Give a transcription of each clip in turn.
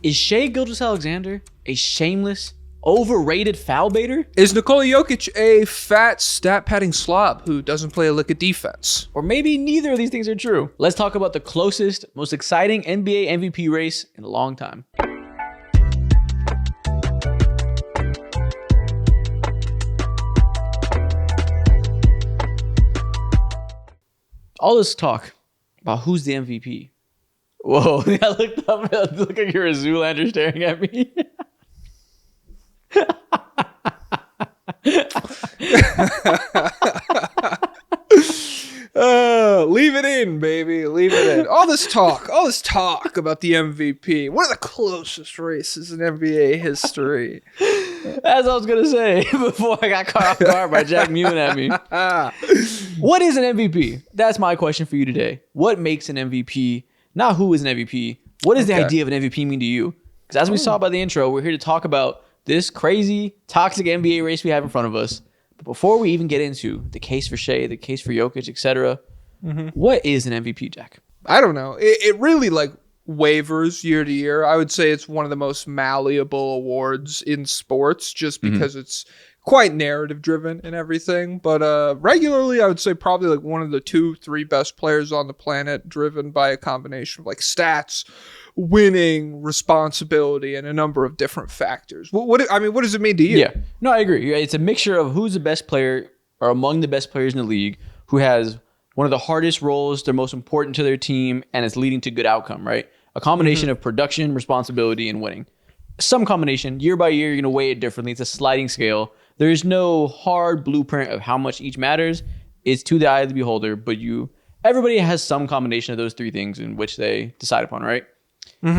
Is Shai Gilgeous-Alexander a shameless, overrated foul baiter? Is Nikola Jokic a fat, stat-padding slob who doesn't play a lick of defense? Or maybe neither of these things are true. Let's talk about the closest, most exciting NBA MVP race in a long time. All this talk about who's the MVP. Whoa, I looked up. It looked like you're a Zoolander staring at me. Leave it in, baby. Leave it in. All this talk about the MVP. One of the closest races in NBA history. As I was going to say before I got caught off guard by Jack mewing at me. What is an MVP? That's my question for you today. What makes an MVP? Not who is an MVP. What does the idea of an MVP mean to you? Because as we saw by the intro, we're here to talk about this crazy, toxic NBA race we have in front of us. But before we even get into the case for Shai, the case for Jokic, etc., what is an MVP, Jack? I don't know. It really wavers year to year. I would say it's one of the most malleable awards in sports just because it's quite narrative driven and everything. But regularly, I would say probably one of the 2-3 best players on the planet, driven by a combination of stats, winning, responsibility, and a number of different factors. What does it mean to you? Yeah, no, I agree. It's a mixture of who's the best player or among the best players in the league, who has one of the hardest roles, they're most important to their team, and it's leading to good outcome, right? A combination of production, responsibility, and winning. Some combination, year by year, you're going to weigh it differently. It's a sliding scale. There's no hard blueprint of how much each matters. It's to the eye of the beholder, but everybody has some combination of those three things in which they decide upon, right?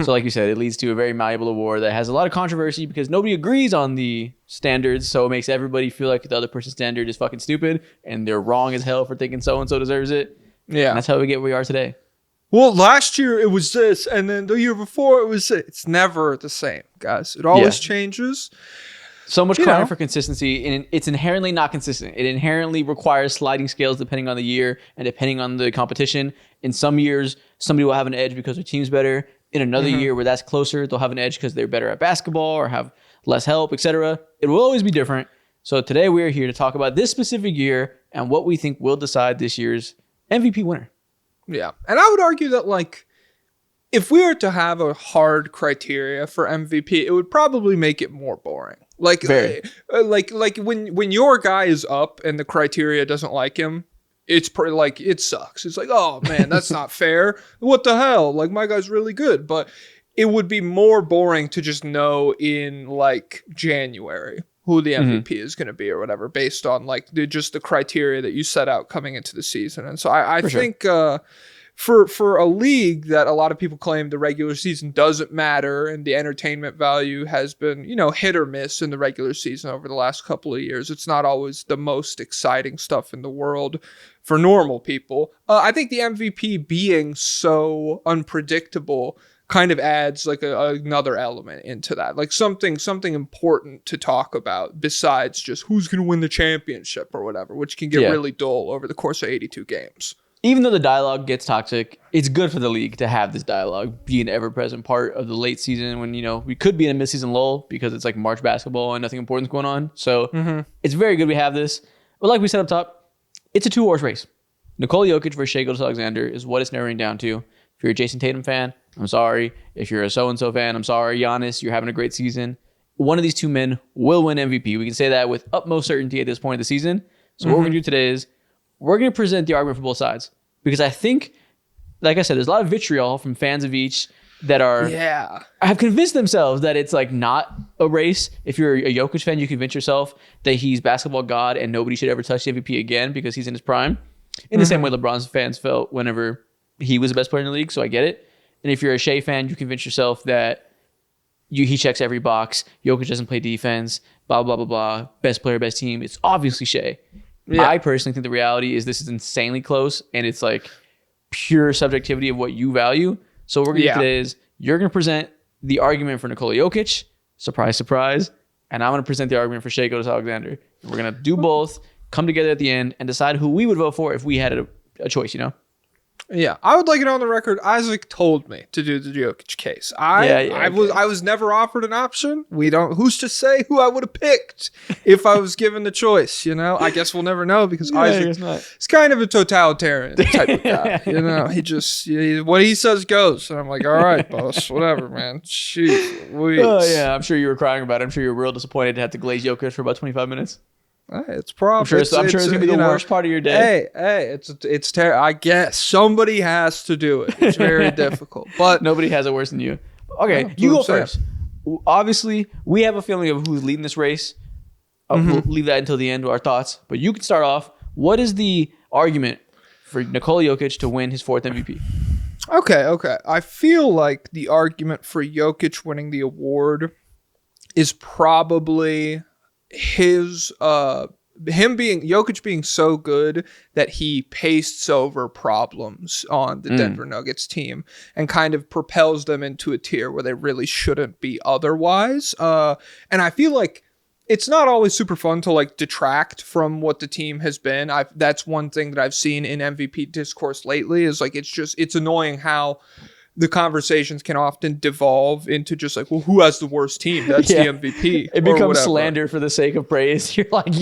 So like you said, it leads to a very malleable award that has a lot of controversy because nobody agrees on the standards. So it makes everybody feel like the other person's standard is fucking stupid and they're wrong as hell for thinking so-and-so deserves it. Yeah. And that's how we get where we are today. Well, last year it was this, and then the year before it was this. It's never the same, guys. It always changes. So much crying for consistency, and it's inherently not consistent. It inherently requires sliding scales depending on the year and depending on the competition. In some years, somebody will have an edge because their team's better. In another year where that's closer, they'll have an edge because they're better at basketball or have less help, etc. It will always be different. So today we are here to talk about this specific year and what we think will decide this year's MVP winner. Yeah. And I would argue that if we were to have a hard criteria for MVP, it would probably make it more boring. When your guy is up and the criteria doesn't like him, it's pretty it sucks. It's oh man, that's not fair. What the hell? My guy's really good. But it would be more boring to just know in January who the MVP is going to be or whatever, based on just the criteria that you set out coming into the season. And so I think for a league that a lot of people claim the regular season doesn't matter and the entertainment value has been, hit or miss in the regular season over the last couple of years. It's not always the most exciting stuff in the world for normal people. I think the MVP being so unpredictable kind of adds another element into that, something important to talk about besides just who's going to win the championship or whatever, which can get really dull over the course of 82 games. Even though the dialogue gets toxic, it's good for the league to have this dialogue be an ever-present part of the late season when, we could be in a mid-season lull because it's March basketball and nothing important's going on. So it's very good we have this. But like we said up top, it's a 2-horse race. Nikola Jokic versus Shai Gilgeous-Alexander is what it's narrowing down to. If you're a Jason Tatum fan, I'm sorry. If you're a so-and-so fan, I'm sorry. Giannis, you're having a great season. One of these two men will win MVP. We can say that with utmost certainty at this point of the season. So what we're going to do today is we're going to present the argument for both sides. Because I think, like I said, there's a lot of vitriol from fans of each that have convinced themselves that it's not a race. If you're a Jokic fan, you convince yourself that he's basketball god and nobody should ever touch the MVP again because he's in his prime. In the same way LeBron's fans felt whenever he was the best player in the league, so I get it. And if you're a Shai fan, you convince yourself that he checks every box, Jokic doesn't play defense, blah, blah, blah, blah, best player, best team. It's obviously Shai. Yeah. I personally think the reality is this is insanely close and it's pure subjectivity of what you value. So what we're going to do today is you're going to present the argument for Nikola Jokic, surprise, surprise, and I'm going to present the argument for Shai Gilgeous-Alexander. We're going to do both, come together at the end, and decide who we would vote for if we had a choice, Yeah, I would like it on the record. Isaac told me to do the Jokic case. I was never offered an option. Who's to say who I would have picked if I was given the choice, you know? I guess we'll never know because Isaac is kind of a totalitarian type of guy. You know, what he says goes. And I'm like, all right, boss, whatever, man. Shoot. Oh yeah, I'm sure you were crying about it. I'm sure you were real disappointed to have to glaze Jokic for about 25 minutes. It's probably. I'm sure it's gonna be the worst part of your day. Hey, it's terrible. I guess somebody has to do it. It's very difficult, but nobody has it worse than you. Okay, you go first. Obviously, we have a feeling of who's leading this race. We'll leave that until the end of our thoughts. But you can start off. What is the argument for Nikola Jokic to win his 4th MVP? Okay. I feel like the argument for Jokic winning the award is probably Jokic being so good that he pastes over problems on the Denver Nuggets team and kind of propels them into a tier where they really shouldn't be otherwise. And I feel like it's not always super fun to like detract from what the team has been. That's one thing that I've seen in MVP discourse lately is like, it's annoying how the conversations can often devolve into just like, well, who has the worst team? That's the MVP. It becomes slander for the sake of praise. You're like,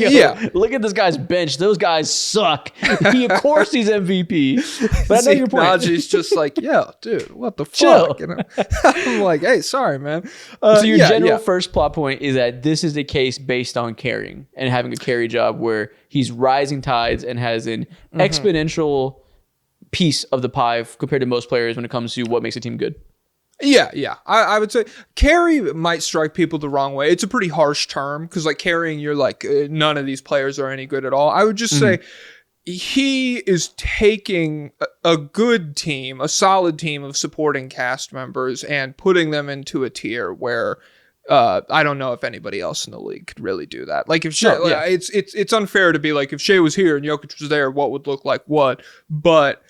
look at this guy's bench. Those guys suck. Of course he's MVP. But I know your point. Najee's just like, yo, dude, what the fuck? You know? I'm like, hey, sorry, man. So your general first plot point is that this is a case based on carrying and having a carry job where he's rising tides and has an exponential piece of the pie compared to most players when it comes to what makes a team good. Yeah. I would say carry might strike people the wrong way. It's a pretty harsh term because like carrying, you're like, none of these players are any good at all. I would just say he is taking a good team, a solid team of supporting cast members and putting them into a tier where I don't know if anybody else in the league could really do that. Like if Shai, it's unfair to be like, if Shai was here and Jokic was there, what would look like what? But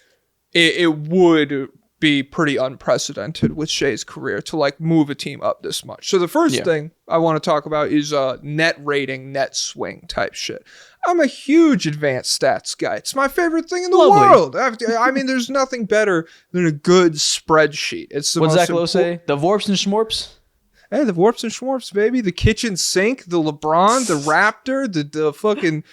it would be pretty unprecedented with Shai's career to like move a team up this much. So the first thing I want to talk about is net rating, net swing type shit. I'm a huge advanced stats guy. It's my favorite thing in the world. I mean, there's nothing better than a good spreadsheet. It's the What's Zach Lowe say? The Vorps and Schmorps? Hey, the Vorps and Schmorps, baby. The kitchen sink, the LeBron, the Raptor, the fucking...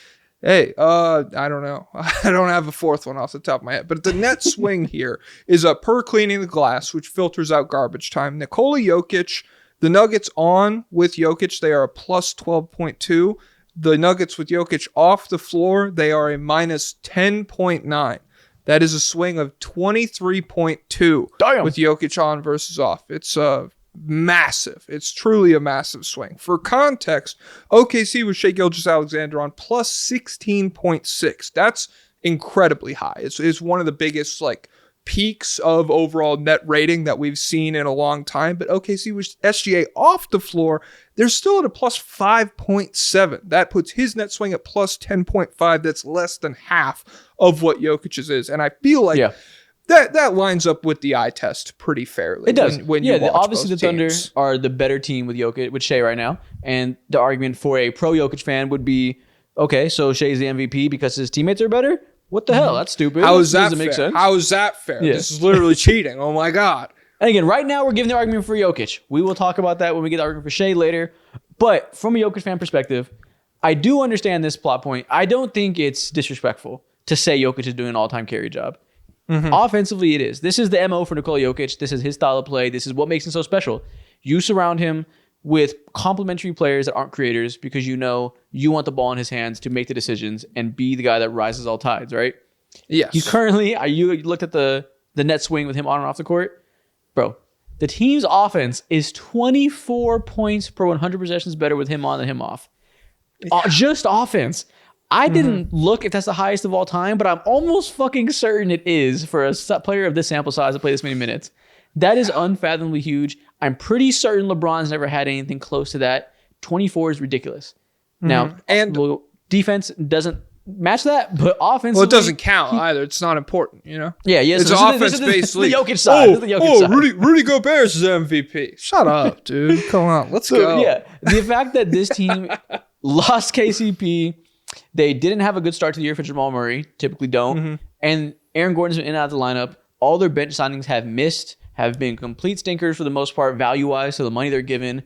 Hey, I don't know. I don't have a fourth one off the top of my head. But the net swing here is per cleaning the glass, which filters out garbage time. Nikola Jokic, the Nuggets on with Jokic, they are a plus 12.2. The Nuggets with Jokic off the floor, they are a minus 10.9. That is a swing of 23.2 with Jokic on versus off. It's massive. It's truly a massive swing. For context, OKC with Shai Gilgeous-Alexander on plus 16.6. That's incredibly high. It's one of the biggest like peaks of overall net rating that we've seen in a long time. But OKC with SGA off the floor, they're still at a plus 5.7. That puts his net swing at plus 10.5. That's less than half of what Jokic's is. And I feel like that lines up with the eye test pretty fairly. It does. When you watch obviously both the Thunder teams. are the better team with Jokic, with Shai right now. And the argument for a pro Jokic fan would be, okay, so Shai's the MVP because his teammates are better? What the hell? That's stupid. How is that doesn't fair? make sense. How is that fair? Yeah. This is literally cheating. Oh my God. And again, right now we're giving the argument for Jokic. We will talk about that when we get the argument for Shai later. But from a Jokic fan perspective, I do understand this plot point. I don't think it's disrespectful to say Jokic is doing an all-time carry job. Offensively, it is. This is the MO for Nikola Jokic. This is his style of play. This is what makes him so special. You surround him with complementary players that aren't creators because you know you want the ball in his hands to make the decisions and be the guy that rises all tides, right? Yes. He's currently, you looked at the net swing with him on and off the court? Bro, the team's offense is 24 points per 100 possessions better with him on than him off. Just offense. I didn't look if that's the highest of all time, but I'm almost fucking certain it is for a player of this sample size to play this many minutes. That is unfathomably huge. I'm pretty certain LeBron's never had anything close to that. 24 is ridiculous. Now, and defense doesn't match that, but offense. Well, it doesn't count either. It's not important, you know? Yeah, yes. It's an offense-based league. The Jokic side. Rudy Gobert is MVP. Shut up, dude. Come on. Let's go. Yeah, the fact that this team lost KCP, they didn't have a good start to the year for Jamal Murray, typically don't. And Aaron Gordon's been in and out of the lineup. All their bench signings have missed, have been complete stinkers for the most part, value-wise, so the money they're given.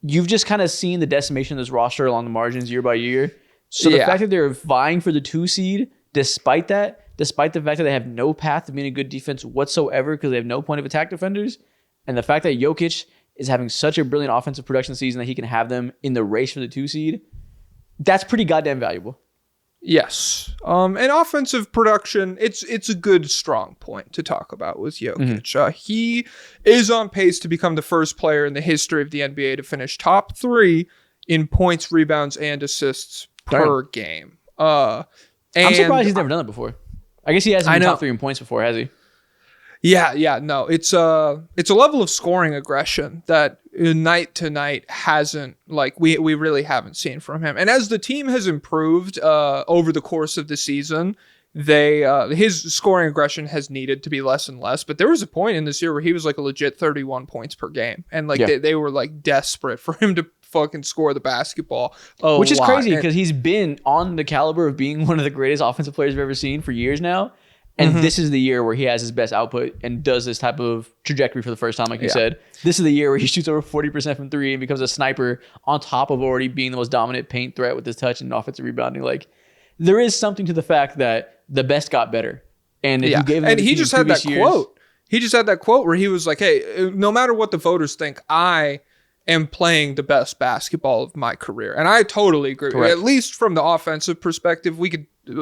You've just kind of seen the decimation of this roster along the margins year by year. So the fact that they're vying for the 2 seed, despite the fact that they have no path to being a good defense whatsoever because they have no point of attack defenders, and the fact that Jokic is having such a brilliant offensive production season that he can have them in the race for the 2 seed, that's pretty goddamn valuable. Yes. And offensive production, it's a good strong point to talk about with Jokic. He is on pace to become the first player in the history of the NBA to finish top 3 in points, rebounds, and assists per game. I'm surprised he's never done it before. I guess he hasn't been top 3 in points before, has he? Yeah, no. It's a level of scoring aggression that night to night hasn't, like, we really haven't seen from him. And as the team has improved over the course of the season, his scoring aggression has needed to be less and less. But there was a point in this year where he was like a legit 31 points per game, and they were like desperate for him to fucking score the basketball. Which is crazy because he's been on the caliber of being one of the greatest offensive players I've ever seen for years now. And this is the year where he has his best output and does this type of trajectory for the first time, like you said. This is the year where he shoots over 40% from 3 and becomes a sniper on top of already being the most dominant paint threat with his touch and offensive rebounding. Like, there is something to the fact that the best got better. And if you gave him and he just had that quote. He just had that quote where he was like, hey, no matter what the voters think, I am playing the best basketball of my career. And I totally agree. Correct. At least from the offensive perspective,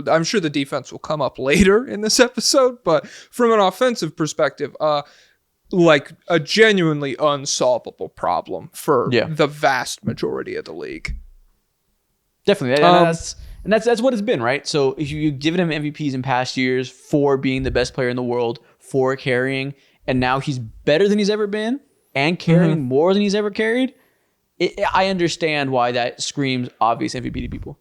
I'm sure the defense will come up later in this episode, but from an offensive perspective, like a genuinely unsolvable problem for the vast majority of the league. Definitely. And that's what it's been, right? So if you've given him MVPs in past years for being the best player in the world, for carrying, and now he's better than he's ever been and carrying more than he's ever carried, I understand why that screams obvious MVP to people.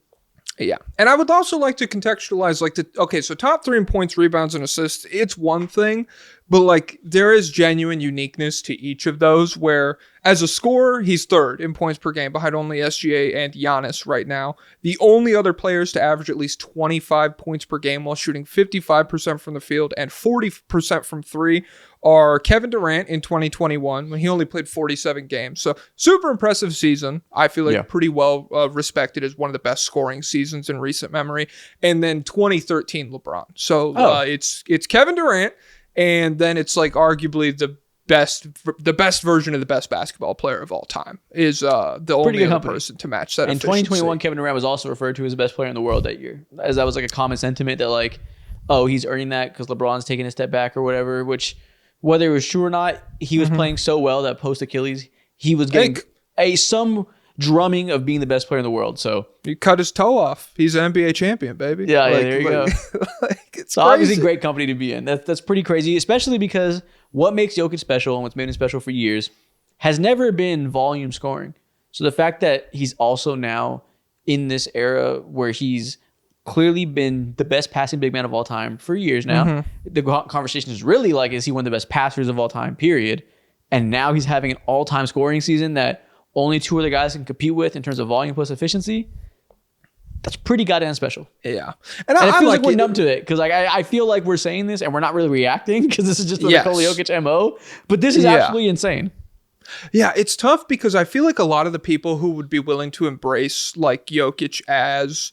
Yeah. And I would also like to contextualize, so top 3 in points, rebounds, and assists, it's one thing, but like there is genuine uniqueness to each of those where as a scorer, he's 3rd in points per game behind only SGA and Giannis right now. The only other players to average at least 25 points per game while shooting 55% from the field and 40% from 3 are Kevin Durant in 2021 when he only played 47 games. So super impressive season. I feel like pretty well respected as one of the best scoring seasons in recent memory. And then 2013 LeBron. So it's Kevin Durant, and then it's like arguably the best version of the best basketball player of all time is the only other person to match that. In 2021, Kevin Durant was also referred to as the best player in the world that year, as that was like a common sentiment that like, oh, he's earning that because LeBron's taking a step back or whatever, which whether it was true or not, he was playing so well that post Achilles, he was getting some drumming of being the best player in the world. So he cut his toe off. He's an NBA champion, baby. Yeah, there you go. It's obviously great company to be in. That's pretty crazy, especially because what makes Jokic special and what's made him special for years has never been volume scoring. So the fact that he's also now in this era where he's clearly been the best passing big man of all time for years now. The conversation is really like, is he one of the best passers of all time, period? And now he's having an all-time scoring season that only 2 other guys can compete with in terms of volume plus efficiency. That's pretty goddamn special. Yeah. And it feels like we're numb to it because I feel like we're saying this and we're not really reacting because this is just the Nikola Jokic MO. But this is absolutely insane. Yeah, it's tough because I feel like a lot of the people who would be willing to embrace like Jokic as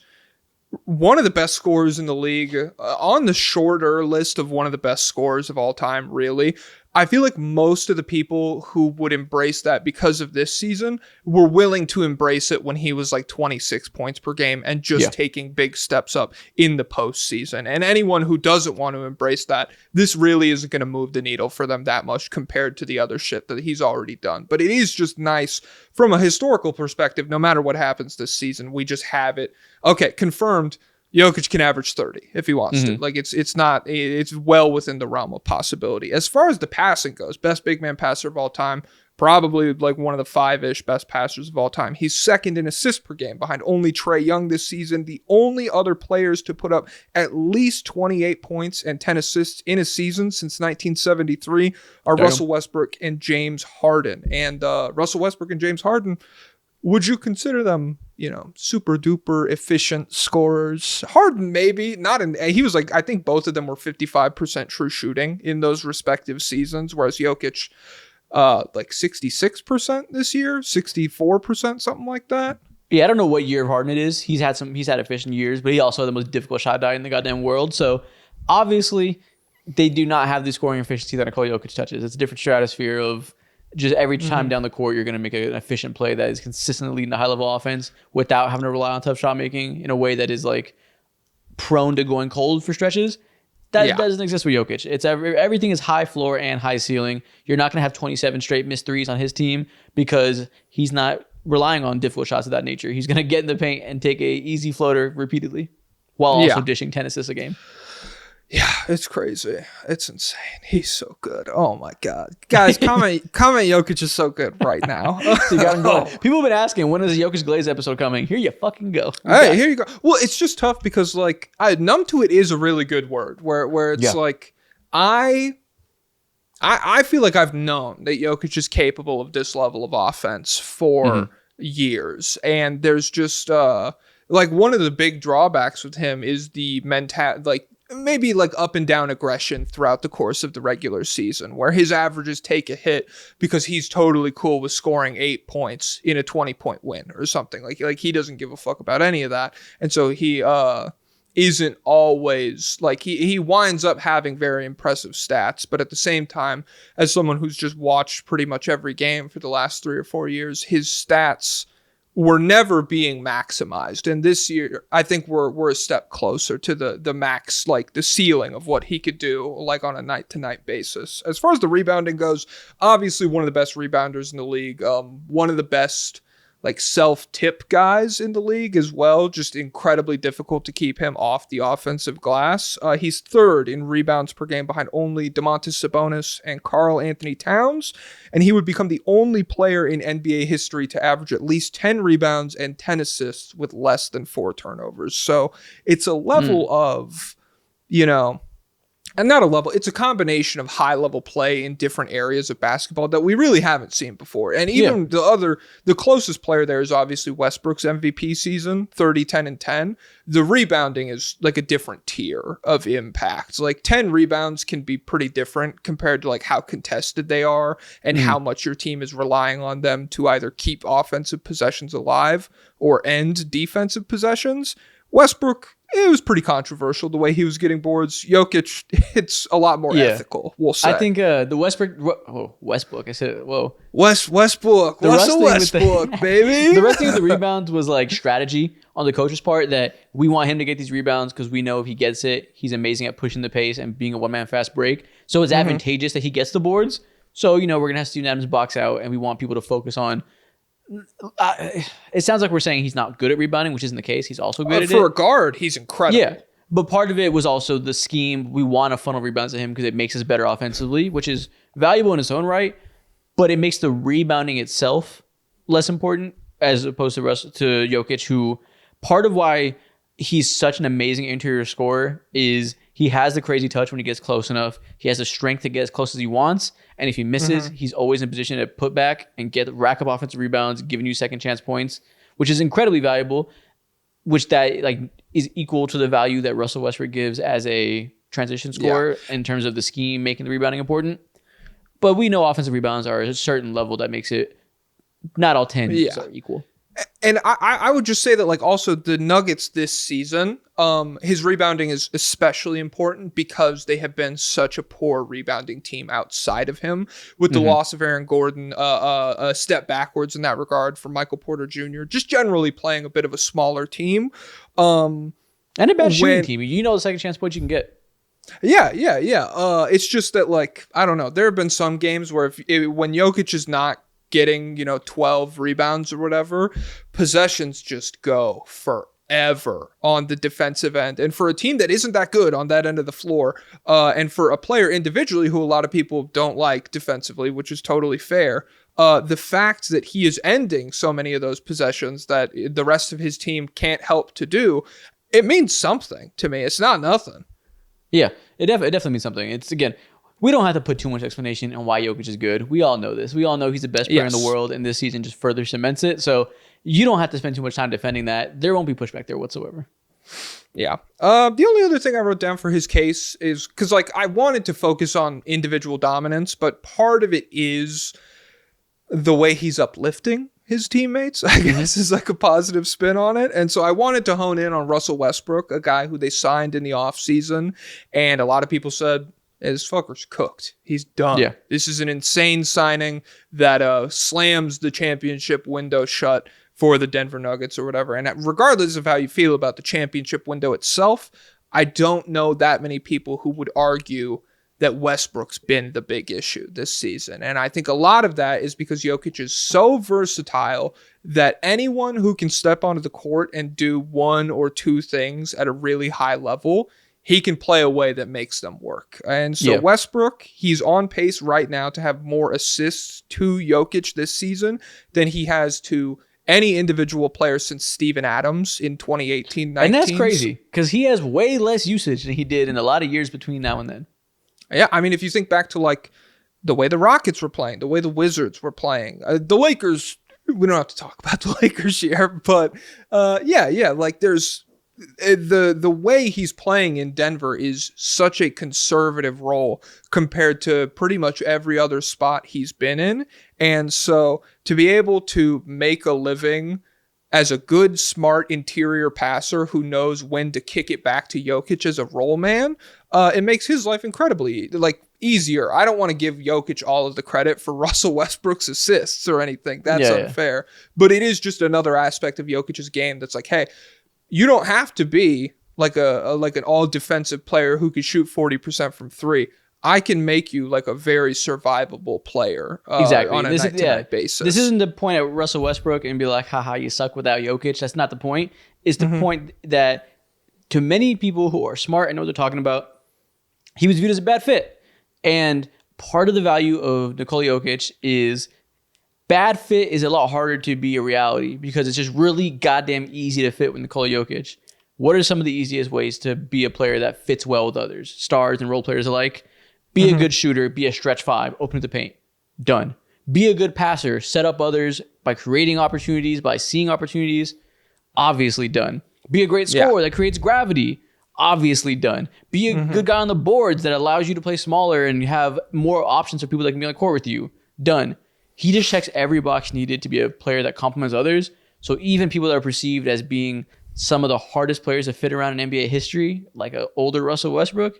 one of the best scorers in the league, on the shorter list of one of the best scorers of all time, really. I feel like most of the people who would embrace that because of this season were willing to embrace it when he was like 26 points per game and just taking big steps up in the postseason. And anyone who doesn't want to embrace that, this really isn't going to move the needle for them that much compared to the other shit that he's already done. But it is just nice from a historical perspective, no matter what happens this season, we just have it. Okay, confirmed. Jokic can average 30 if he wants to. Like it's well within the realm of possibility. As far as the passing goes, best big man passer of all time, probably like one of the 5-ish best passers of all time. He's 2nd in assists per game behind only Trae Young this season. The only other players to put up at least 28 points and 10 assists in a season since 1973 are Russell Westbrook and James Harden. And Russell Westbrook and James Harden Would you consider them, super duper efficient scorers? Harden, maybe not he was like, I think both of them were 55% true shooting in those respective seasons, whereas Jokic, like 66% this year, 64%, something like that. Yeah, I don't know what year of Harden it is. He's had efficient years, but he also had the most difficult shot diet in the goddamn world. So obviously they do not have the scoring efficiency that Nikola Jokic touches. It's a different stratosphere of just every time down the court, you're going to make an efficient play that is consistently leading to high-level offense without having to rely on tough shot making in a way that is like prone to going cold for stretches. That doesn't exist with Jokic. It's everything is high floor and high ceiling. You're not going to have 27 straight missed threes on his team because he's not relying on difficult shots of that nature. He's going to get in the paint and take a easy floater repeatedly while also dishing 10 assists a game. Yeah, it's crazy. It's insane. He's so good. Oh my God. Guys, comment Jokic is so good right now. So you got him going. People have been asking, when is the Jokic Glaze episode coming? Here you fucking go. Hey, here you go. Well, it's just tough because like numb to it is a really good word where it's like I feel like I've known that Jokic is capable of this level of offense for years. And there's just like one of the big drawbacks with him is the maybe like up and down aggression throughout the course of the regular season, where his averages take a hit because he's totally cool with scoring 8 points in a 20-point win or something. Like he doesn't give a fuck about any of that. And so he isn't always like he winds up having very impressive stats, but at the same time, as someone who's just watched pretty much every game for the last 3 or 4 years, his stats were never being maximized. And this year, I think we're a step closer to the max, like the ceiling of what he could do, like on a night-to-night basis. As far as the rebounding goes, obviously one of the best rebounders in the league, one of the best like self-tip guys in the league as well. Just incredibly difficult to keep him off the offensive glass. He's third in rebounds per game behind only Domantas Sabonis and Karl Anthony Towns. And he would become the only player in NBA history to average at least 10 rebounds and 10 assists with less than 4 turnovers. So it's a level of, and not a level, it's a combination of high level play in different areas of basketball that we really haven't seen before. And even the closest player there is obviously Westbrook's MVP season, 30, 10, and 10. The rebounding is like a different tier of impact. Like 10 rebounds can be pretty different compared to like how contested they are and how much your team is relying on them to either keep offensive possessions alive or end defensive possessions. Westbrook, it was pretty controversial the way he was getting boards. Jokic, it's a lot more ethical, we'll say. I think the Westbrook. I said, whoa. Westbrook. Westbrook, baby. The rest of the rebounds was like strategy on the coach's part that we want him to get these rebounds because we know if he gets it, he's amazing at pushing the pace and being a one-man fast break. So it's advantageous that he gets the boards. So, we're going to have Steven Adams box out and we want people to focus on it sounds like we're saying he's not good at rebounding, which isn't the case. He's also good at it. For a guard, he's incredible. Yeah, but part of it was also the scheme. We want to funnel rebounds to him because it makes us better offensively, which is valuable in its own right, but it makes the rebounding itself less important as opposed to Jokic, who part of why he's such an amazing interior scorer is he has the crazy touch when he gets close enough. He has the strength to get as close as he wants. And if he misses, he's always in position to put back and rack up offensive rebounds, giving you second chance points, which is incredibly valuable, which that like is equal to the value that Russell Westbrook gives as a transition scorer in terms of the scheme, making the rebounding important. But we know offensive rebounds are at a certain level that makes it not all 10 are equal. And I would just say that like also the Nuggets this season, his rebounding is especially important because they have been such a poor rebounding team outside of him with the loss of Aaron Gordon, a step backwards in that regard for Michael Porter Jr., just generally playing a bit of a smaller team. And a bad shooting team. You know the second chance points you can get. Yeah. It's just that like, I don't know. There have been some games where when Jokic is not getting 12 rebounds or whatever, possessions just go forever on the defensive end. And for a team that isn't that good on that end of the floor, and for a player individually who a lot of people don't like defensively, which is totally fair, the fact that he is ending so many of those possessions that the rest of his team can't help to do, it means something to me. It's not nothing. Yeah, it definitely means something. It's, again, we don't have to put too much explanation on why Jokic is good. We all know this. We all know he's the best player in the world, and this season just further cements it. So you don't have to spend too much time defending that. There won't be pushback there whatsoever. Yeah. The only other thing I wrote down for his case is because, like, I wanted to focus on individual dominance, but part of it is the way he's uplifting his teammates, I guess, is like a positive spin on it. And so I wanted to hone in on Russell Westbrook, a guy who they signed in the offseason. And a lot of people said, hey, this fucker's cooked. He's done. Yeah. This is an insane signing that slams the championship window shut for the Denver Nuggets or whatever. And regardless of how you feel about the championship window itself, I don't know that many people who would argue that Westbrook's been the big issue this season. And I think a lot of that is because Jokic is so versatile that anyone who can step onto the court and do one or two things at a really high level, he can play a way that makes them work. And so Westbrook, he's on pace right now to have more assists to Jokic this season than he has to any individual player since Steven Adams in 2018-19. And that's crazy because he has way less usage than he did in a lot of years between now and then. Yeah, I mean, if you think back to like the way the Rockets were playing, the way the Wizards were playing, the Lakers, we don't have to talk about the Lakers here, but like there's the way he's playing in Denver is such a conservative role compared to pretty much every other spot he's been in. And so to be able to make a living as a good, smart interior passer who knows when to kick it back to Jokic as a roll man, it makes his life incredibly easier. I don't want to give Jokic all of the credit for Russell Westbrook's assists or anything. That's unfair. But it is just another aspect of Jokic's game that's like, hey, you don't have to be like an all defensive player who could shoot 40% from three. I can make you like a very survivable player exactly. on a night-to-night basis. This isn't the point at Russell Westbrook and be like, haha, you suck without Jokic. That's not the point. It's the point that to many people who are smart and know what they're talking about, he was viewed as a bad fit. And part of the value of Nikola Jokic is bad fit is a lot harder to be a reality because it's just really goddamn easy to fit with Nikola Jokic. What are some of the easiest ways to be a player that fits well with others, stars and role players alike? Be a good shooter, be a stretch five, open up the paint. Done. Be a good passer, set up others by creating opportunities, by seeing opportunities. Obviously done. Be a great scorer that creates gravity. Obviously done. Be a good guy on the boards that allows you to play smaller and have more options for people that can be on the court with you. Done. He just checks every box needed to be a player that complements others. So even people that are perceived as being some of the hardest players to fit around in NBA history, like an older Russell Westbrook,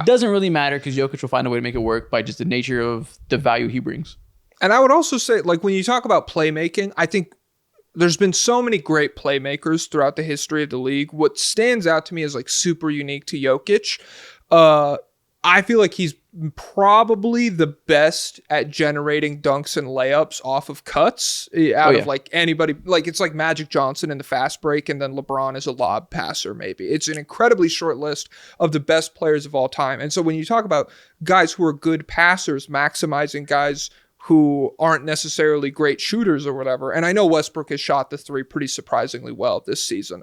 doesn't really matter because Jokic will find a way to make it work by just the nature of the value he brings. And I would also say, like, when you talk about playmaking, I think there's been so many great playmakers throughout the history of the league. What stands out to me is like super unique to Jokic. I feel like he's probably the best at generating dunks and layups off of cuts out of like anybody. Like it's like Magic Johnson in the fast break and then LeBron is a lob passer maybe. It's an incredibly short list of the best players of all time. And so when you talk about guys who are good passers, maximizing guys who aren't necessarily great shooters or whatever, and I know Westbrook has shot the three pretty surprisingly well this season.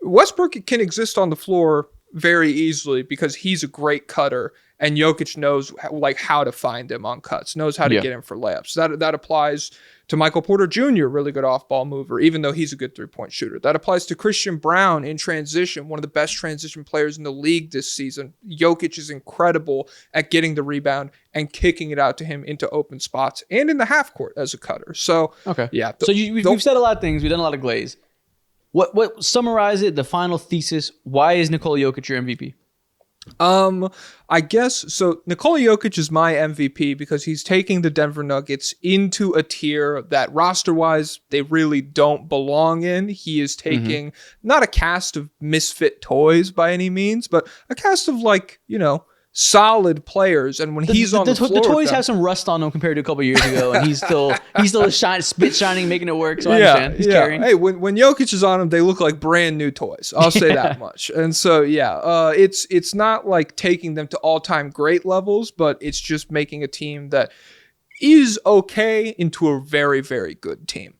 Westbrook can exist on the floor very easily because he's a great cutter and Jokic knows like how to find him on cuts, knows how to get him for layups. That applies to Michael Porter Jr., really good off-ball mover, even though he's a good three-point shooter. That applies to Christian Brown in transition, one of the best transition players in the league this season. Jokic is incredible at getting the rebound and kicking it out to him into open spots and in the half court as a cutter. So, so we've said a lot of things. We've done a lot of glaze. What summarize it, the final thesis, why is Nikola Jokic your MVP? I guess so. Nikola Jokic is my MVP because he's taking the Denver Nuggets into a tier that roster-wise they really don't belong in. He is taking not a cast of misfit toys by any means, but a cast of solid players. And when he's on the floor, the toys have some rust on them compared to a couple years ago, and he's still spit shining, making it work. So I understand. He's carrying. Hey, when Jokic is on them, they look like brand new toys. I'll say that much. And so it's not like taking them to all-time great levels, but it's just making a team that is okay into a very, very good team.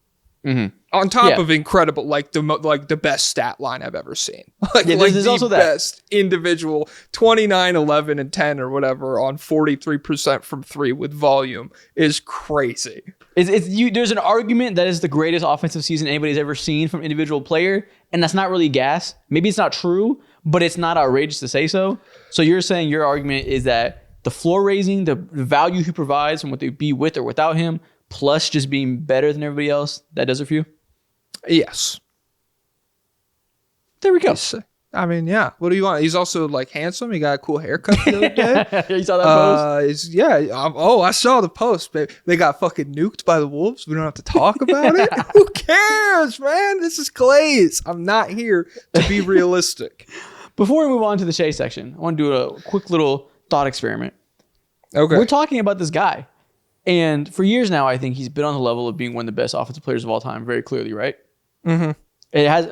On top Yeah. of incredible, like the best stat line I've ever seen. There's also that. Best individual 29, 11, and 10 or whatever on 43% from three with volume is crazy. There's an argument that is the greatest offensive season anybody's ever seen from individual player, and that's not really gas. Maybe it's not true, but it's not outrageous to say so. So you're saying your argument is that the floor raising, the value he provides from what they'd be with or without him, plus just being better than everybody else, that does it for you? Yes. There we go. I mean, yeah. What do you want? He's also like handsome. He got a cool haircut the other day. You saw that post? I saw the post, babe. They got fucking nuked by the Wolves. We don't have to talk about it. Who cares, man? This is Glaze. I'm not here to be realistic. Before we move on to the Shai section, I want to do a quick little thought experiment. Okay. We're talking about this guy. And for years now, I think he's been on the level of being one of the best offensive players of all time, very clearly, right? Mm-hmm. It has,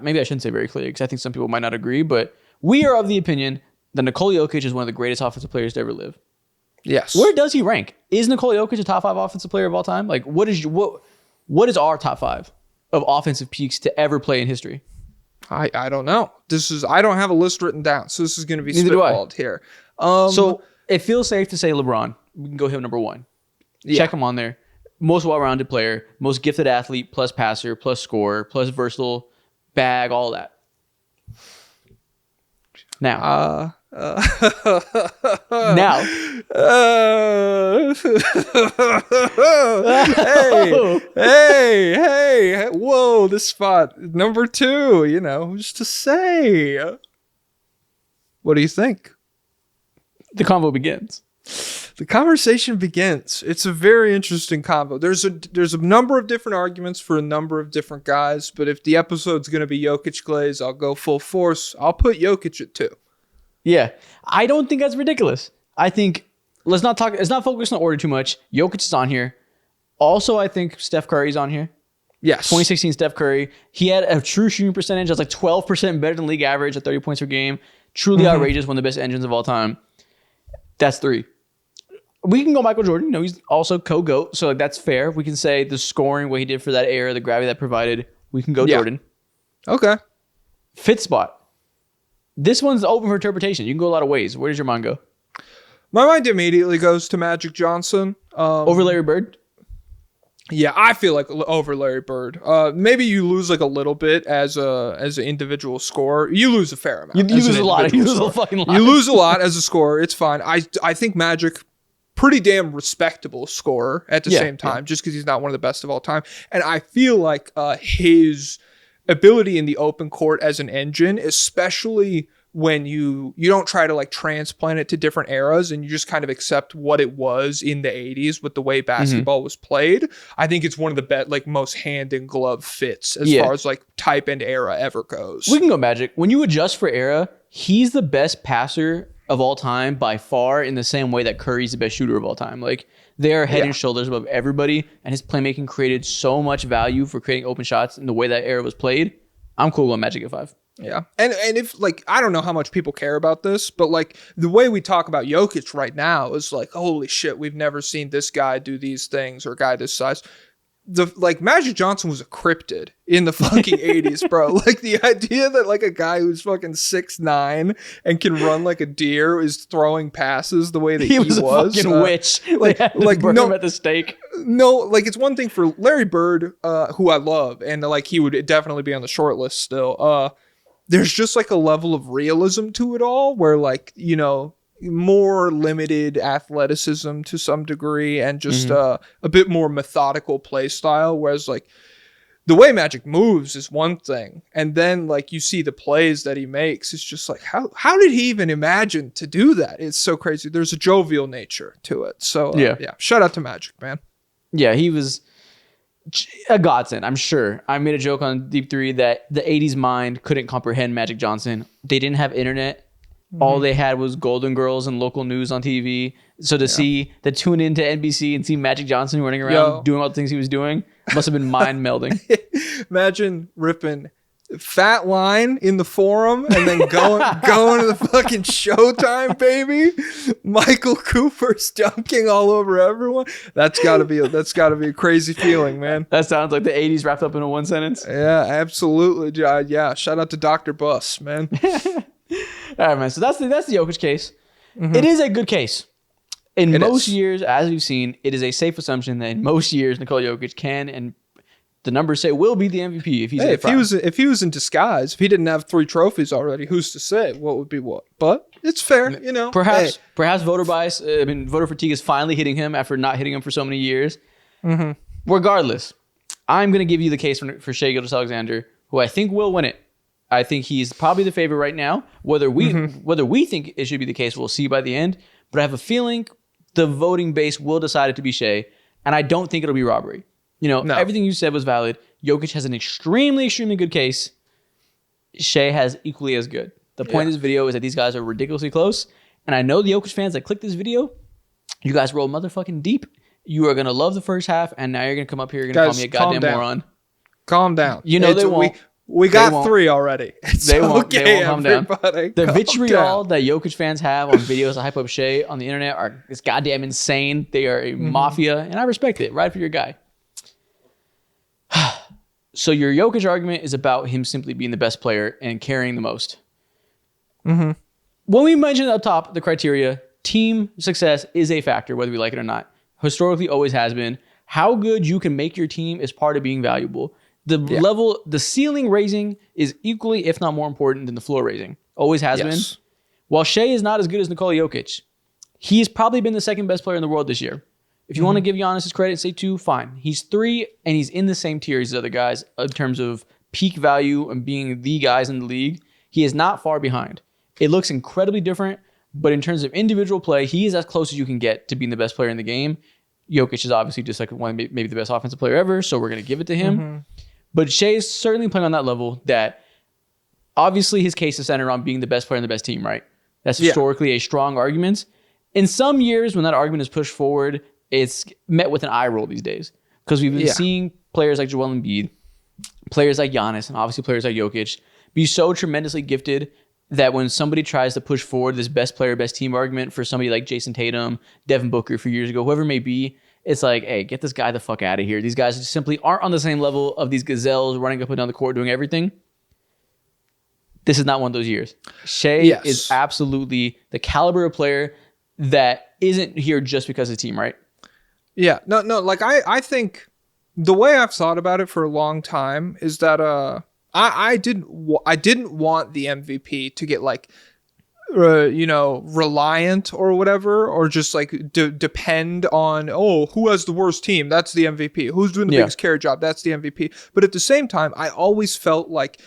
maybe I shouldn't say very clearly, because I think some people might not agree, but we are of the opinion that Nikola Jokic is one of the greatest offensive players to ever live. Yes. Where does he rank? Is Nikola Jokic a top 5 offensive player of all time? Like, what is our top 5 of offensive peaks to ever play in history? I don't know. I don't have a list written down, so this is going to be spitballed here. So it feels safe to say LeBron. We can go him number 1. Yeah. Check him on there. Most well-rounded player, most gifted athlete, plus passer, plus scorer, plus versatile bag, all that. Now. Now. Hey. Whoa, this spot. Number 2, who's to say? What do you think? The convo begins. The conversation begins. It's a very interesting combo. There's a number of different arguments for a number of different guys, but if the episode's going to be Jokic Glaze, I'll go full force. I'll put Jokic at 2. Yeah. I don't think that's ridiculous. I think let's not focus on order too much. Jokic is on here. Also, I think Steph Curry's on here. Yes. 2016 Steph Curry. He had a true shooting percentage that's like 12% better than league average at 30 points per game. Truly outrageous, one of the best engines of all time. That's 3. We can go Michael Jordan. He's also co-GOAT, so that's fair. We can say the scoring, what he did for that era, the gravity that provided. We can go Jordan. Okay. 5th spot. This one's open for interpretation. You can go a lot of ways. Where does your mind go? My mind immediately goes to Magic Johnson. Over Larry Bird? Yeah, I feel like over Larry Bird. Maybe you lose like a little bit as an individual scorer. You lose a fair amount. You lose a lot. You lose a fucking lot. You lose a lot as a scorer. It's fine. I think Magic, pretty damn respectable scorer at the same time, just because he's not one of the best of all time. And I feel like his ability in the open court as an engine, especially when you don't try to like transplant it to different eras and you just kind of accept what it was in the 80s with the way basketball was played. I think it's one of the best, like most hand in glove fits as far as like type and era ever goes. We can go Magic. When you adjust for era, he's the best passer of all time by far, in the same way that Curry's the best shooter of all time. Like, they're head and shoulders above everybody, and his playmaking created so much value for creating open shots in the way that era was played. I'm cool with Magic at 5. Yeah. And if like, I don't know how much people care about this, but like the way we talk about Jokic right now is like, holy shit, we've never seen this guy do these things or a guy this size. Magic Johnson was a cryptid in the fucking 80s, bro. Like the idea that like a guy who's fucking 6'9" and can run like a deer is throwing passes the way that he was. A fucking witch. Like burn him at the stake. No, like it's one thing for Larry Bird, who I love, and like he would definitely be on the short list still. There's just like a level of realism to it all where like, more limited athleticism to some degree and just a bit more methodical play style. Whereas like the way Magic moves is one thing. And then like you see the plays that he makes. It's just like, how did he even imagine to do that? It's so crazy. There's a jovial nature to it. So yeah, shout out to Magic, man. Yeah, he was a godsend, I'm sure. I made a joke on Deep 3 that the 80s mind couldn't comprehend Magic Johnson. They didn't have internet. All they had was Golden Girls and local news on TV. So to tune into NBC and see Magic Johnson running around doing all the things he was doing must have been mind melding. Imagine ripping fat line in the forum and then going to the fucking Showtime, baby. Michael Cooper's dunking all over everyone. That's gotta be a crazy feeling, man. That sounds like the 80s wrapped up in a one sentence. Yeah, absolutely. Yeah, shout out to Dr. Bus, man. All right, man. So that's the Jokic case. Mm-hmm. It is a good case. In most years, as we've seen, it is a safe assumption that in most years, Nikola Jokic can, and the numbers say will be the MVP if he's if he was in disguise, if he didn't have 3 trophies already, who's to say what would be what? But it's fair, you know. Perhaps voter bias. Voter fatigue is finally hitting him after not hitting him for so many years. Mm-hmm. Regardless, I'm going to give you the case for Shai Gilgeous-Alexander, who I think will win it. I think he's probably the favorite right now. Whether we think it should be the case, we'll see by the end. But I have a feeling the voting base will decide it to be Shai, and I don't think it'll be robbery. You know, everything you said was valid. Jokic has an extremely, extremely good case. Shai has equally as good. The point of this video is that these guys are ridiculously close, and I know the Jokic fans that click this video, you guys roll motherfucking deep. You are going to love the first half, and now you're going to come up here, you're going to call me a goddamn moron. Calm down. You know they won't. We got 3 already. They won't calm down. The vitriol that Jokic fans have on videos that hype up Shai on the internet is goddamn insane. They are a mafia, and I respect it. Right for your guy. So your Jokic argument is about him simply being the best player and carrying the most. Mm-hmm. When we mentioned up top the criteria, team success is a factor, whether we like it or not. Historically, always has been. How good you can make your team is part of being valuable. The ceiling raising is equally, if not more important than the floor raising. Always has been. While Shai is not as good as Nikola Jokic, he's probably been the second best player in the world this year. If you want to give Giannis his credit and say 2, fine. He's 3, and he's in the same tier as the other guys in terms of peak value and being the guys in the league. He is not far behind. It looks incredibly different, but in terms of individual play, he is as close as you can get to being the best player in the game. Jokic is obviously just like maybe the best offensive player ever, so we're going to give it to him. Mm-hmm. But Shai is certainly playing on that level that obviously his case is centered on being the best player in the best team, right? That's historically a strong argument. In some years, when that argument is pushed forward, it's met with an eye roll these days because we've been seeing players like Joel Embiid, players like Giannis, and obviously players like Jokic be so tremendously gifted that when somebody tries to push forward this best player, best team argument for somebody like Jason Tatum, Devin Booker a few years ago, whoever it may be, it's like, hey, get this guy the fuck out of here. These guys just simply aren't on the same level of these gazelles running up and down the court doing everything. This is not one of those years. Shai is absolutely the caliber of player that isn't here just because of the team, right? Yeah. No, like I think the way I've thought about it for a long time is that I didn't want the MVP to get like reliant or whatever, or just like depend on, who has the worst team? That's the MVP. Who's doing the biggest carry job? That's the MVP. But at the same time, I always felt like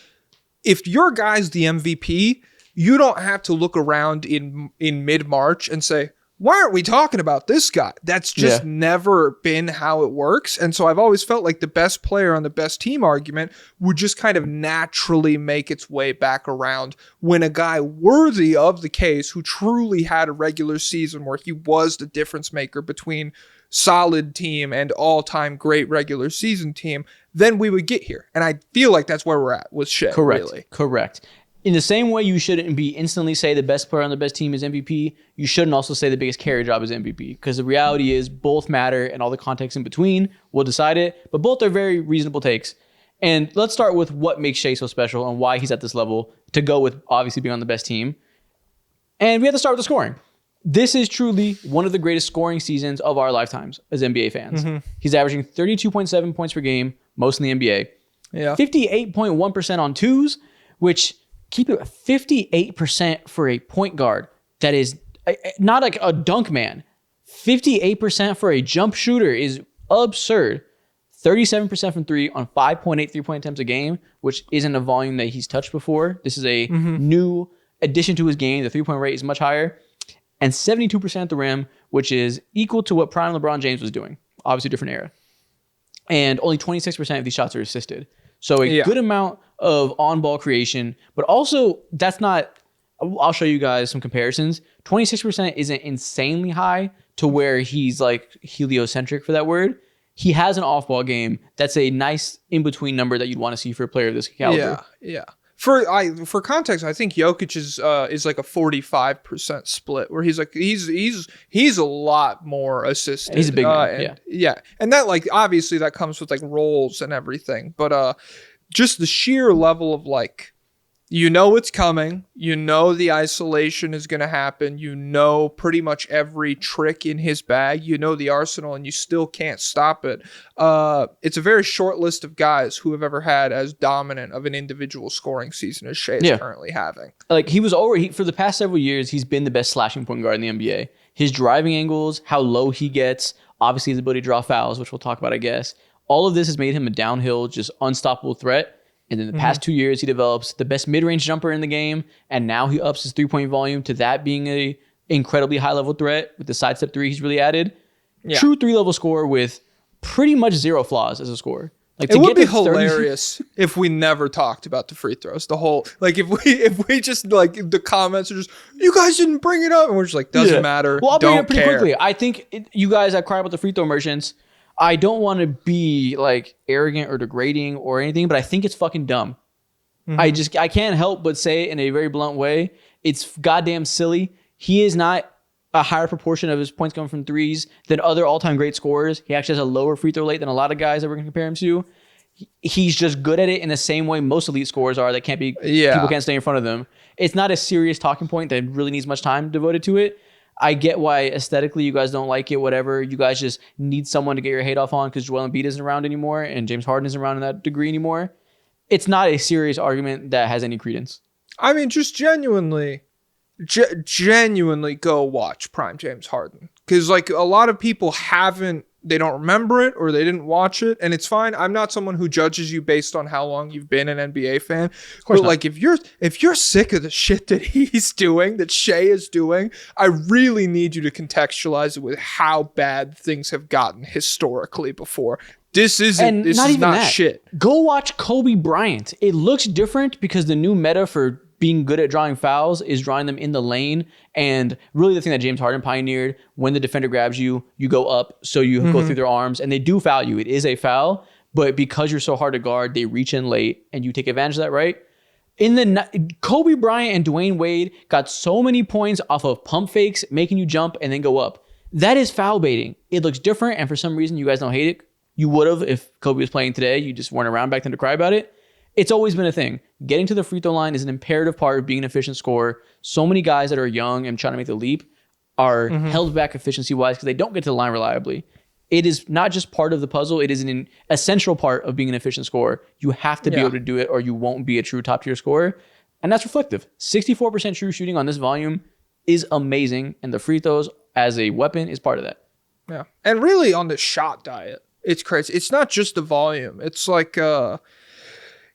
if your guy's the MVP, you don't have to look around in mid-March and say, why aren't we talking about this guy? That's just never been how it works. And so I've always felt like the best player on the best team argument would just kind of naturally make its way back around when a guy worthy of the case who truly had a regular season where he was the difference maker between solid team and all-time great regular season team, then we would get here. And I feel like that's where we're at with Shai. Correct. In the same way you shouldn't be instantly say the best player on the best team is MVP, you shouldn't also say the biggest carry job is MVP, because the reality is both matter and all the context in between will decide it, but both are very reasonable takes. And let's start with what makes Shai so special and why he's at this level to go with obviously being on the best team. And we have to start with the scoring. This is truly one of the greatest scoring seasons of our lifetimes as NBA fans. Mm-hmm. He's averaging 32.7 points per game, most in the NBA. 58.1% on twos, which... keep it 58% for a point guard that is not like a dunk man. 58% for a jump shooter is absurd. 37% from 3 on 5.8 3-point attempts a game, which isn't a volume that he's touched before. This is a new addition to his game. The 3-point rate is much higher. And 72% at the rim, which is equal to what prime LeBron James was doing. Obviously, different era. And only 26% of these shots are assisted. So a good amount of on-ball creation, but also that's not, I'll show you guys some comparisons. 26% isn't insanely high to where he's like heliocentric for that word. he has an off-ball game that's a nice in-between number that you'd want to see for a player of this caliber. Yeah. For context, I think Jokic is like a 45% split, where he's a lot more assisted. He's a big man, and that, like, obviously that comes with like roles and everything, but just the sheer level of, like, you know it's coming, you know the isolation is going to happen, you know pretty much every trick in his bag, you know the arsenal, and you still can't stop it. It's a very short list of guys who have ever had as dominant of an individual scoring season as Shai is currently having. Like, he was already, for the past several years, he's been the best slashing point guard in the NBA. His driving angles, how low he gets, obviously his ability to draw fouls, which we'll talk about, I guess. All of this has made him a downhill, just unstoppable threat. And in the past 2 years, he develops the best mid-range jumper in the game, and now he ups his three-point volume to that being a incredibly high-level threat with the sidestep three he's really added. Yeah. True three-level scorer with pretty much zero flaws as a scorer. Like, it would be hilarious if we never talked about the free throws. The whole, like, if we just, like, the comments are just, you guys didn't bring it up, and we're just like, doesn't matter. Well, I'll bring it up pretty quickly. I think you guys that cry about the free throw merchants, I don't want to be, like, arrogant or degrading or anything, but I think it's fucking dumb. I can't help but say it in a very blunt way. It's goddamn silly. He is not a higher proportion of his points coming from threes than other all-time great scorers. He actually has a lower free throw rate than a lot of guys that we're going to compare him to. He's just good at it in the same way most elite scorers are that can't be, people can't stay in front of them. It's not a serious talking point that really needs much time devoted to it. I get why aesthetically you guys don't like it, whatever. You guys just need someone to get your hate off on because Joel Embiid isn't around anymore and James Harden isn't around in that degree anymore. It's not a serious argument that has any credence. I mean, just genuinely go watch Prime James Harden. Because, like, a lot of people they don't remember it or they didn't watch it, and it's fine. I'm not someone who judges you based on how long you've been an NBA fan. Of course, but not. Like, if you're sick of the shit that he's doing, that Shai is doing, I really need you to contextualize it with how bad things have gotten historically before. This is not shit. Go watch Kobe Bryant. It looks different because the new meta for being good at drawing fouls is drawing them in the lane. And really the thing that James Harden pioneered, when the defender grabs you, you go up, so you go through their arms, and they do foul you. It is a foul, but because you're so hard to guard, they reach in late, and you take advantage of that, right? Kobe Bryant and Dwayne Wade got so many points off of pump fakes, making you jump and then go up. That is foul baiting. It looks different, and for some reason you guys don't hate it. You would have if Kobe was playing today. You just weren't around back then to cry about it. It's always been a thing. Getting to the free throw line is an imperative part of being an efficient scorer. So many guys that are young and trying to make the leap are held back efficiency-wise because they don't get to the line reliably. It is not just part of the puzzle. It is an essential part of being an efficient scorer. You have to be able to do it or you won't be a true top-tier scorer. And that's reflective. 64% true shooting on this volume is amazing. And the free throws as a weapon is part of that. Yeah. And really on the shot diet, it's crazy. It's not just the volume. It's like...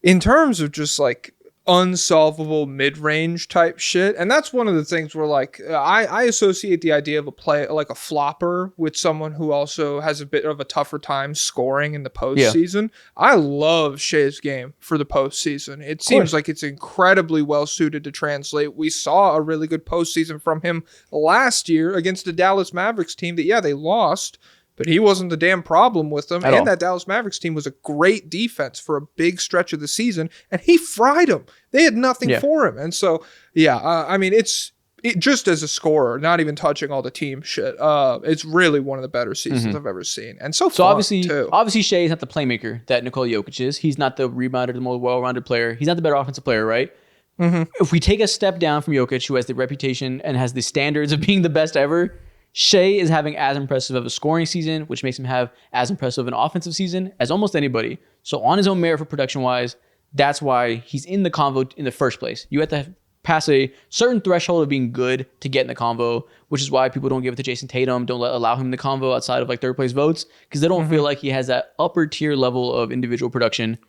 in terms of just like unsolvable mid-range type shit. And that's one of the things where, like, I associate the idea of a play like a flopper with someone who also has a bit of a tougher time scoring in the postseason. I love Shai's game for the postseason. It seems like it's incredibly well suited to translate. We saw a really good postseason from him last year against the Dallas Mavericks team that, they lost, but he wasn't the damn problem with them. And that Dallas Mavericks team was a great defense for a big stretch of the season, and he fried them. They had nothing for him. And so, I mean, it just as a scorer, not even touching all the team shit, it's really one of the better seasons I've ever seen. And so obviously Shai is not the playmaker that Nikola Jokic is. He's not the rebounder, the more well-rounded player. He's not the better offensive player, right? If we take a step down from Jokic, who has the reputation and has the standards of being the best ever, Shai is having as impressive of a scoring season, which makes him have as impressive an offensive season as almost anybody. So on his own merit for production-wise, that's why he's in the convo in the first place. You have to pass a certain threshold of being good to get in the convo, which is why people don't give it to Jason Tatum, don't allow him in the convo outside of like third place votes, because they don't feel like he has that upper tier level of individual production.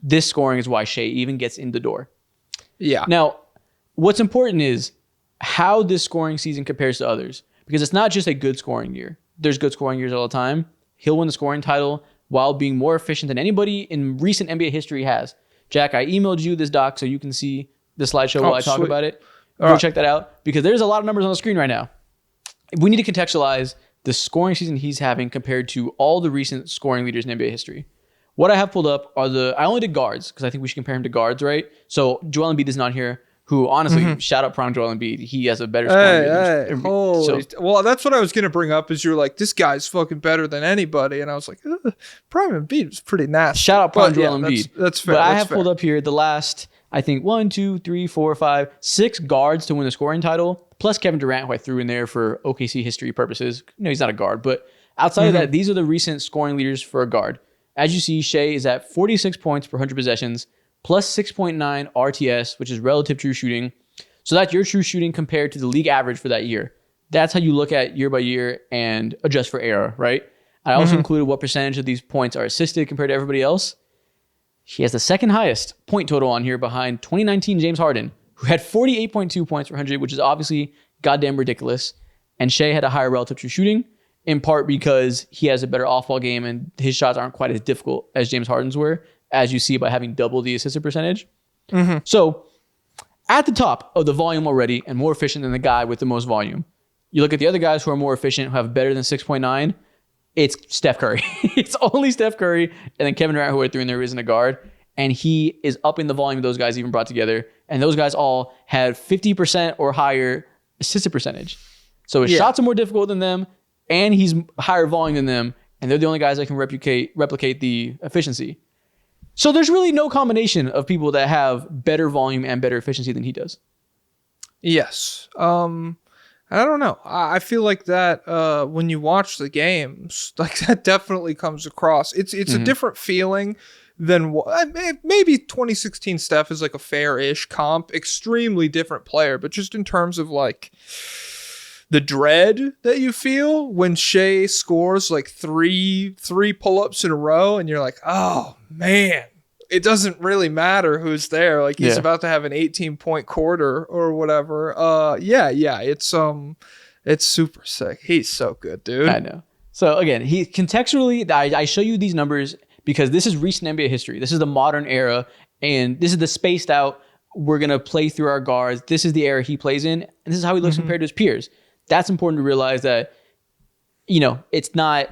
This scoring is why Shai even gets in the door. Yeah. Now, what's important is how this scoring season compares to others. Because it's not just a good scoring year. There's good scoring years all the time. He'll win the scoring title while being more efficient than anybody in recent NBA history has. Jack, I emailed you this doc so you can see the slideshow while I talk about it. Go check that out because there's a lot of numbers on the screen right now. We need to contextualize the scoring season he's having compared to all the recent scoring leaders in NBA history. What I have pulled up are I only did guards because I think we should compare him to guards, right? So Joel Embiid is not here, who honestly, shout out prime Joel Embiid. He has a better scoring leader. Holy. Well, that's what I was going to bring up is you're like, this guy's fucking better than anybody. And I was like, prime Embiid was pretty nasty. Shout out prime Joel Embiid. That's fair. But I have pulled up here the last, I think, 1, 2, 3, 4, 5, 6 guards to win the scoring title, plus Kevin Durant, who I threw in there for OKC history purposes. No, he's not a guard. But outside of that, these are the recent scoring leaders for a guard. As you see, Shai is at 46 points per 100 possessions, plus 6.9 RTS, which is relative true shooting. So that's your true shooting compared to the league average for that year. That's how you look at year by year and adjust for error, right? I also included what percentage of these points are assisted compared to everybody else. He has the second highest point total on here behind 2019 James Harden, who had 48.2 points per 100, which is obviously goddamn ridiculous. And Shai had a higher relative true shooting, in part because he has a better off-ball game and his shots aren't quite as difficult as James Harden's were, as you see by having double the assisted percentage. So at the top of the volume already and more efficient than the guy with the most volume, you look at the other guys who are more efficient, who have better than 6.9, it's Steph Curry. It's only Steph Curry and then Kevin Durant, who I threw in there, isn't a guard. And he is upping the volume of those guys even brought together. And those guys all had 50% or higher assisted percentage. So his shots are more difficult than them, and he's higher volume than them, and they're the only guys that can replicate the efficiency. So there's really no combination of people that have better volume and better efficiency than he does. Yes. I don't know. I feel like that when you watch the games, like that definitely comes across. It's a different feeling than maybe 2016 Steph is like a fair-ish comp. Extremely different player, but just in terms of like the dread that you feel when Shai scores like three pull-ups in a row, and you're like, oh man, it doesn't really matter who's there. Like he's about to have an 18-point quarter or whatever. It's super sick. He's so good, dude. I know. So again, he contextually, I show you these numbers because this is recent NBA history. This is the modern era, and this is the spaced out. We're gonna play through our guards. This is the era he plays in, and this is how he looks compared to his peers. That's important to realize that, it's not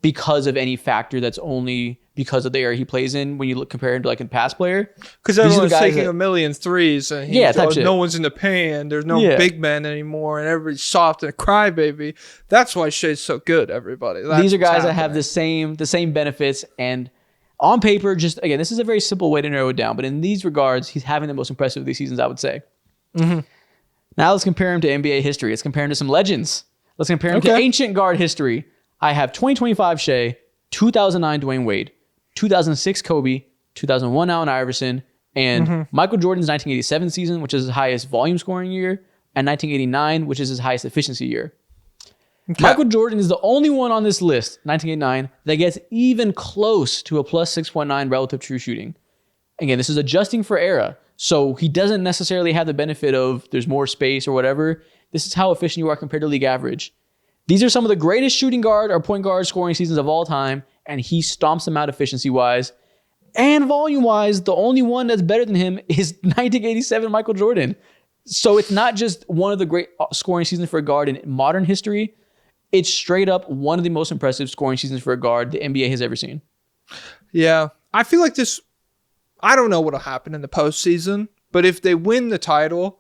because of any factor that's only because of the era he plays in when you compare him to like a past player. Because everyone's taking a million threes and no one's in the paint. There's no big men anymore and everybody's soft and a crybaby. That's why Shai's so good, everybody. These are guys that have the same benefits, and on paper, just again, this is a very simple way to narrow it down, but in these regards, he's having the most impressive of these seasons, I would say. Now let's compare him to NBA history. Let's compare him to some legends. Let's compare him to ancient guard history. I have 2025 Shai, 2009 Dwayne Wade, 2006 Kobe, 2001 Allen Iverson, and Michael Jordan's 1987 season, which is his highest volume scoring year, and 1989, which is his highest efficiency year. Michael Jordan is the only one on this list, 1989, that gets even close to a plus 6.9 relative true shooting. Again, this is adjusting for era. So he doesn't necessarily have the benefit of there's more space or whatever. This is how efficient you are compared to league average. These are some of the greatest shooting guard or point guard scoring seasons of all time, and he stomps them out efficiency-wise. And volume-wise, the only one that's better than him is 1987 Michael Jordan. So it's not just one of the great scoring seasons for a guard in modern history. It's straight up one of the most impressive scoring seasons for a guard the NBA has ever seen. Yeah, I feel like this... I don't know what'll happen in the postseason, but if they win the title,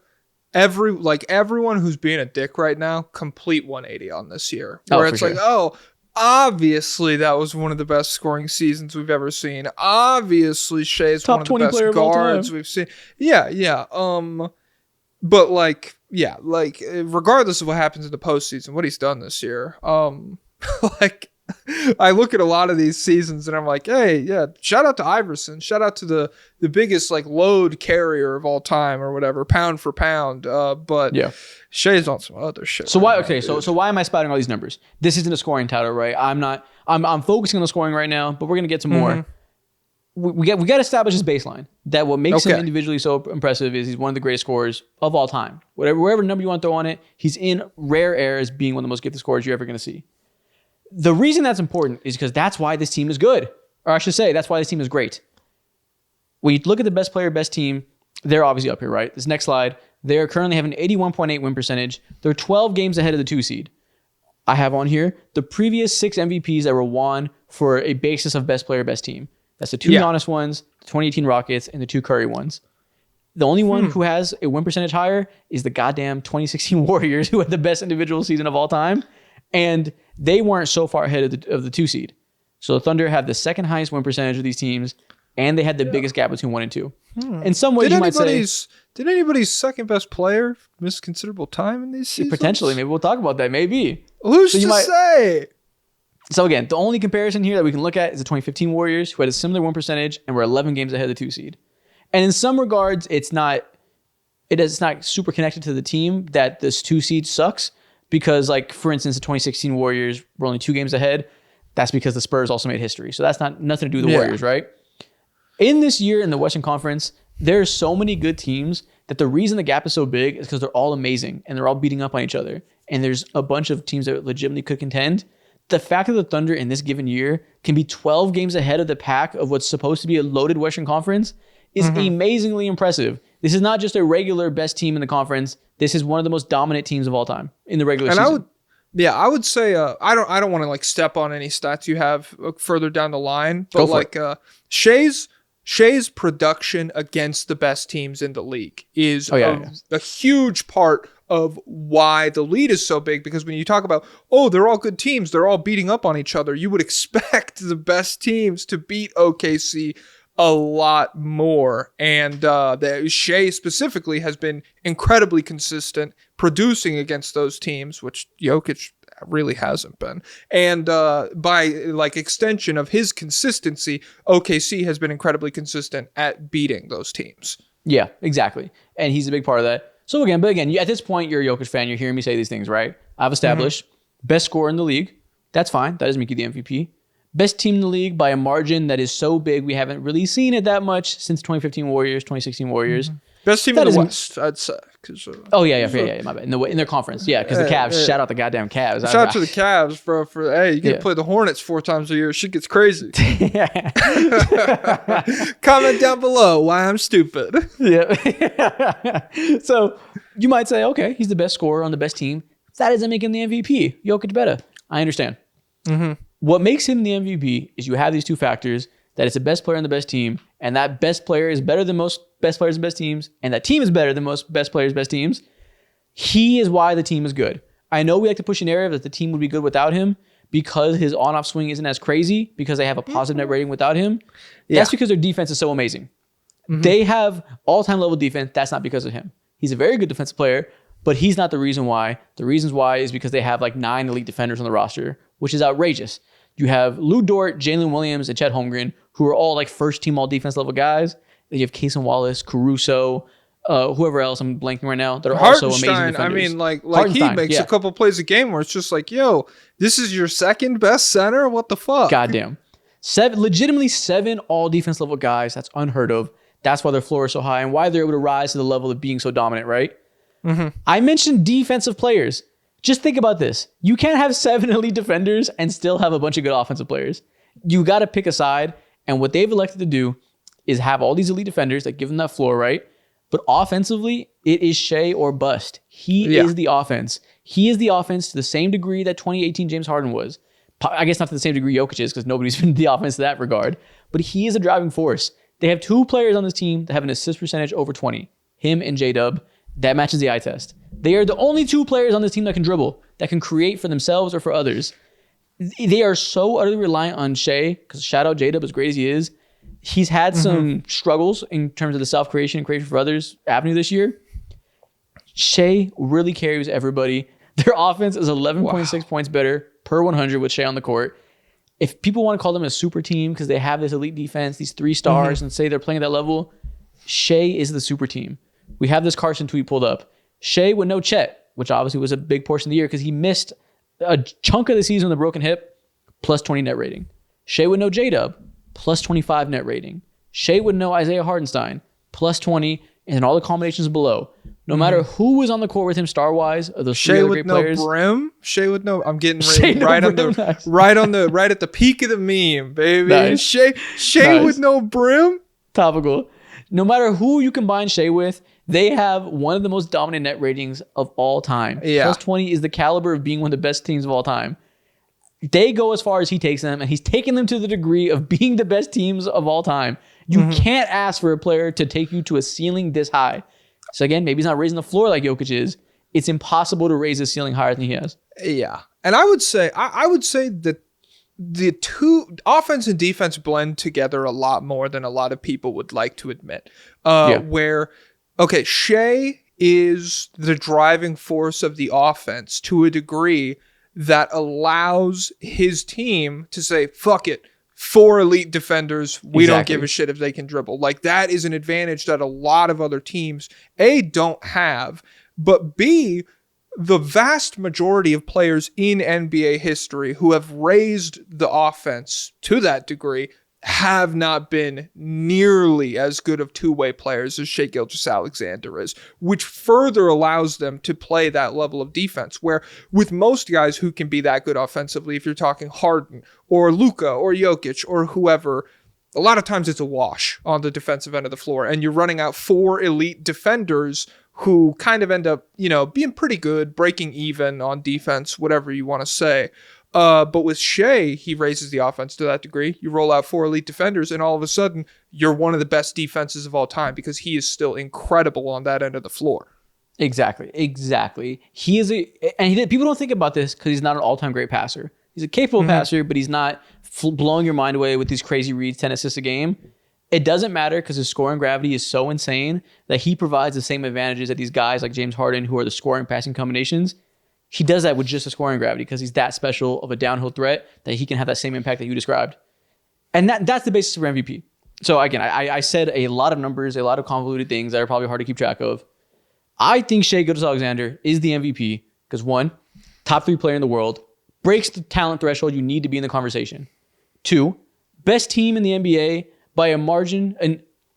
everyone who's being a dick right now, complete 180 on this year. Where it's like, obviously that was one of the best scoring seasons we've ever seen. Obviously Shai's one of the best guards we've seen. Yeah. But regardless of what happens in the postseason, what he's done this year, I look at a lot of these seasons and I'm like, hey, yeah, shout out to Iverson. Shout out to the biggest load carrier of all time or whatever, pound for pound. But Shai's on some other shit. So why am I spouting all these numbers? This isn't a scoring title, right? I'm focusing on the scoring right now, but we're gonna get to more. We got to establish his baseline. That what makes him individually so impressive is he's one of the greatest scorers of all time. Whatever number you want to throw on it, he's in rare air as being one of the most gifted scorers you're ever gonna see. The reason that's important is because that's why this team is good. Or I should say, that's why this team is great. When you look at the best player, best team, they're obviously up here, right? This next slide, they're currently having an 81.8 win percentage. They're 12 games ahead of the 2 seed. I have on here the previous 6 MVPs that were won for a basis of best player, best team. That's the 2 Giannis ones, the 2018 Rockets, and the 2 Curry ones. The only one who has a win percentage higher is the goddamn 2016 Warriors, who had the best individual season of all time. And they weren't so far ahead of the 2 seed. So the Thunder had the second highest win percentage of these teams, and they had the biggest gap between 1 and 2. In some ways, you might say... Did anybody's second best player miss considerable time in these seasons? Potentially. Maybe we'll talk about that. Maybe. Who's to say? So again, the only comparison here that we can look at is the 2015 Warriors, who had a similar win percentage and were 11 games ahead of the 2 seed. And in some regards, it's not super connected to the team that this 2 seed sucks, because like, for instance, the 2016 Warriors were only 2 games ahead. That's because the Spurs also made history. So that's nothing to do with the Warriors, right? In this year in the Western Conference, there are so many good teams that the reason the gap is so big is because they're all amazing and they're all beating up on each other. And there's a bunch of teams that legitimately could contend. The fact that the Thunder in this given year can be 12 games ahead of the pack of what's supposed to be a loaded Western Conference is amazingly impressive. This is not just a regular best team in the conference. This is one of the most dominant teams of all time in the regular season. I would say I don't want to like step on any stats you have further down the line, but like Shai's production against the best teams in the league is a huge part of why the lead is so big, because when you talk about, they're all good teams, they're all beating up on each other, you would expect the best teams to beat OKC a lot more. And Shai specifically has been incredibly consistent producing against those teams, which Jokic really hasn't been. And by like extension of his consistency, OKC has been incredibly consistent at beating those teams. Yeah, exactly. And he's a big part of that. So again, at this point, you're a Jokic fan. You're hearing me say these things, right? I've established best scorer in the league. That's fine. That doesn't make you the MVP. Best team in the league by a margin that is so big we haven't really seen it that much since 2015 Warriors, 2016 Warriors. Best team in the West, I'd say. My bad. In their conference, because the Cavs. Shout out the goddamn Cavs. Shout out to the Cavs, bro. You get to play the Hornets 4 times a year. Shit gets crazy. Comment down below why I'm stupid. Yeah. So you might say, okay, he's the best scorer on the best team. That doesn't make him the MVP. Jokic better. I understand. What makes him the MVP is you have these 2 factors, that it's the best player on the best team, and that best player is better than most best players and best teams, and that team is better than most best players, best teams. He is why the team is good. I know we like to push a narrative that the team would be good without him because his on-off swing isn't as crazy, because they have a positive net rating without him. That's because their defense is so amazing. They have all-time level defense. That's not because of him. He's a very good defensive player, but he's not the reason why. The reasons why is because they have like 9 elite defenders on the roster, which is outrageous. You have Lou Dort, Jalen Williams, and Chet Holmgren, who are all like first-team all-defense level guys. Then you have Cason Wallace, Caruso, whoever else I'm blanking right now. They're also amazing defenders. I mean, like he makes a couple plays a game where it's just like, yo, this is your second best center? What the fuck? Goddamn. Legitimately 7 all-defense level guys. That's unheard of. That's why their floor is so high and why they're able to rise to the level of being so dominant, right? I mentioned defensive players. Just think about this. You can't have 7 elite defenders and still have a bunch of good offensive players. You got to pick a side, and what they've elected to do is have all these elite defenders that give them that floor, right? But offensively, it is Shai or bust. He is the offense. He is the offense to the same degree that 2018 James Harden was. I guess not to the same degree Jokic is, because nobody's been the offense in that regard. But he is a driving force. They have 2 players on this team that have an assist percentage over 20. Him and J-Dub. That matches the eye test. They are the only 2 players on this team that can dribble, that can create for themselves or for others. They are so utterly reliant on Shai, because shout out J-Dub, as great as he is. He's had some struggles in terms of the self-creation and creation for others avenue this year. Shai really carries everybody. Their offense is 11.6 points better per 100 with Shai on the court. If people want to call them a super team because they have this elite defense, these 3 stars, and say they're playing at that level, Shai is the super team. We have this Carson tweet pulled up. Shai with no Chet, which obviously was a big portion of the year because he missed a chunk of the season with a broken hip, plus 20 net rating. Shai with no J-Dub, plus 25 net rating. Shai with no Isaiah Hardenstein, plus 20, and then all the combinations below. No matter who was on the court with him star-wise, of those 3 other great players. Shai with no brim? Shai with no... I'm getting ready. Right at the peak of the meme, baby. Nice. Shai with no brim? Topical. No matter who you combine Shai with, They have one of the most dominant net ratings of all time. Yeah. Plus 20 is the caliber of being one of the best teams of all time. They go as far as he takes them, and he's taken them to the degree of being the best teams of all time. You can't ask for a player to take you to a ceiling this high. So again, maybe he's not raising the floor like Jokic is. It's impossible to raise his ceiling higher than he has. Yeah. And I would say that the two offense and defense blend together a lot more than a lot of people would like to admit. Where, okay, Shai is the driving force of the offense to a degree that allows his team to say, fuck it, 4 elite defenders, we don't give a shit if they can dribble. Like, that is an advantage that a lot of other teams, A, don't have, but B, the vast majority of players in NBA history who have raised the offense to that degree have not been nearly as good of two-way players as Shai Gilgeous-Alexander is, which further allows them to play that level of defense, where with most guys who can be that good offensively, if you're talking Harden or Luka or Jokic or whoever, a lot of times it's a wash on the defensive end of the floor, and you're running out 4 elite defenders who kind of end up, being pretty good, breaking even on defense, whatever you want to say. But with Shai, he raises the offense to that degree. You roll out 4 elite defenders, and all of a sudden, you're one of the best defenses of all time because he is still incredible on that end of the floor. Exactly. He is people don't think about this because he's not an all-time great passer. He's a capable passer, but he's not blowing your mind away with these crazy reads, 10 assists a game. It doesn't matter because his scoring gravity is so insane that he provides the same advantages that these guys like James Harden, who are the scoring passing combinations. He does that with just a scoring gravity because he's that special of a downhill threat that he can have that same impact that you described. And that's the basis for MVP. So again, I said a lot of numbers, a lot of convoluted things that are probably hard to keep track of. I think Shai Gilgeous-Alexander is the MVP because 1, top 3 player in the world, breaks the talent threshold you need to be in the conversation. 2, best team in the NBA by a margin,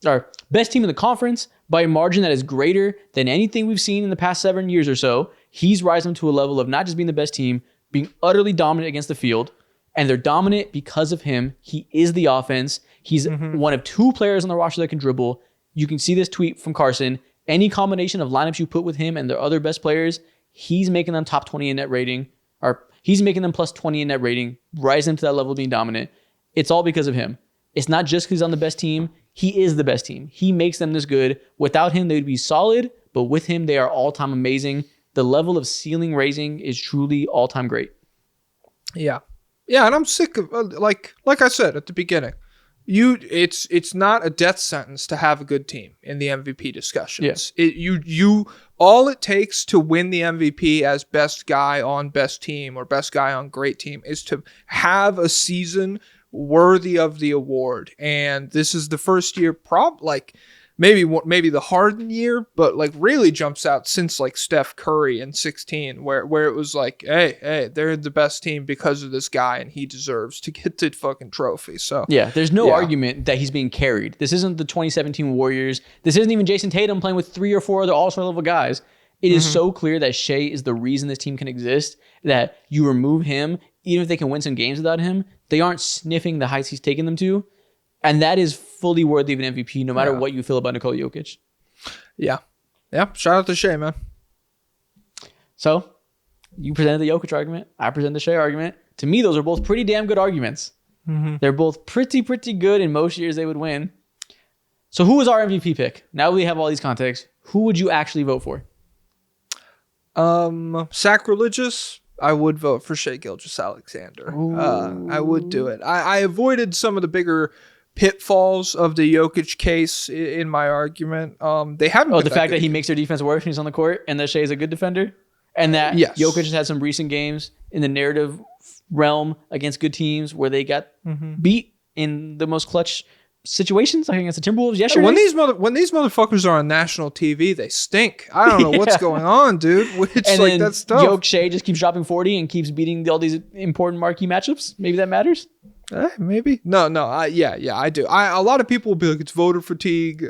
or best team in the conference by a margin that is greater than anything we've seen in the past 7 years or so. He's rising to a level of not just being the best team, being utterly dominant against the field. And they're dominant because of him. He is the offense. He's one of 2 players on the roster that can dribble. You can see this tweet from Carson. Any combination of lineups you put with him and their other best players, he's making them top 20 in net rating, or he's making them plus 20 in net rating, rising to that level of being dominant. It's all because of him. It's not just because he's on the best team. He is the best team. He makes them this good. Without him, they'd be solid, but with him, they are all-time amazing. The level of ceiling raising is truly all-time great. Yeah, and I'm sick of like I said at the beginning. It's not a death sentence to have a good team in the MVP discussions. Yeah. All it takes to win the MVP as best guy on best team or best guy on great team is to have a season worthy of the award. And this is the first year, maybe the Harden year, but like really jumps out since like Steph Curry in 16, where it was like, hey, they're the best team because of this guy, and he deserves to get the fucking trophy. So yeah, there's no argument that he's being carried. This isn't the 2017 Warriors. This isn't even Jason Tatum playing with 3 or 4 other all-star level guys. It is so clear that Shai is the reason this team can exist, that you remove him, even if they can win some games without him, they aren't sniffing the heights he's taken them to. And that is fully worthy of an MVP, no matter what you feel about Nikola Jokic. Yeah. Shout out to Shai, man. So, you presented the Jokic argument. I presented the Shai argument. To me, those are both pretty damn good arguments. They're both pretty good. In most years, they would win. So, who was our MVP pick? Now we have all these contexts. Who would you actually vote for? Sacrilegious. I would vote for Shai Gilgeous-Alexander. I would do it. I avoided some of the bigger pitfalls of the Jokic case in my argument. They haven't. The fact that he makes their defense worse when he's on the court, and that Shai is a good defender, and that Jokic has had some recent games in the narrative realm against good teams where they got beat in the most clutch situations, like against the Timberwolves yesterday. When these motherfuckers are on national TV, they stink. I don't know what's going on, dude. That's tough. Shai just keeps dropping 40 and keeps beating all these important marquee matchups. Maybe that matters. Maybe no. Yeah, I do. A lot of people will be like, it's voter fatigue.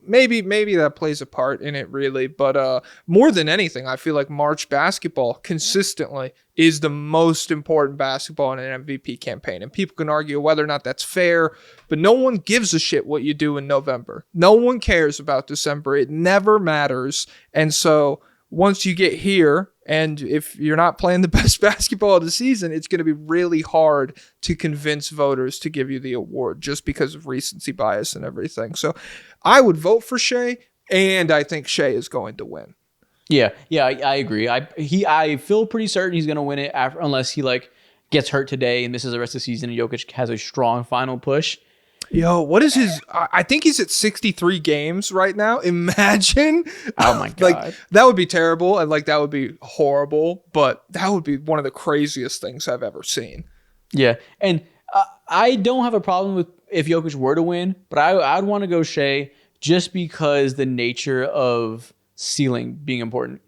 Maybe that plays a part in it, really. But more than anything, I feel like March basketball consistently is the most important basketball in an MVP campaign. And people can argue whether or not that's fair, but no one gives a shit what you do in November. No one cares about December. It never matters. And so once you get here, and if you're not playing the best basketball of the season, it's going to be really hard to convince voters to give you the award just because of recency bias and everything. So I would vote for Shai, and I think Shai is going to win. Yeah, I agree. I feel pretty certain he's going to win it unless he like gets hurt today and misses the rest of the season and Jokic has a strong final push. Yo, what is his? I think he's at 63 games right now. Imagine. Oh my God. Like, that would be terrible. And like, that would be horrible, but that would be one of the craziest things I've ever seen. Yeah. And I don't have a problem with if Jokic were to win, but I'd want to go Shai just because the nature of ceiling being important.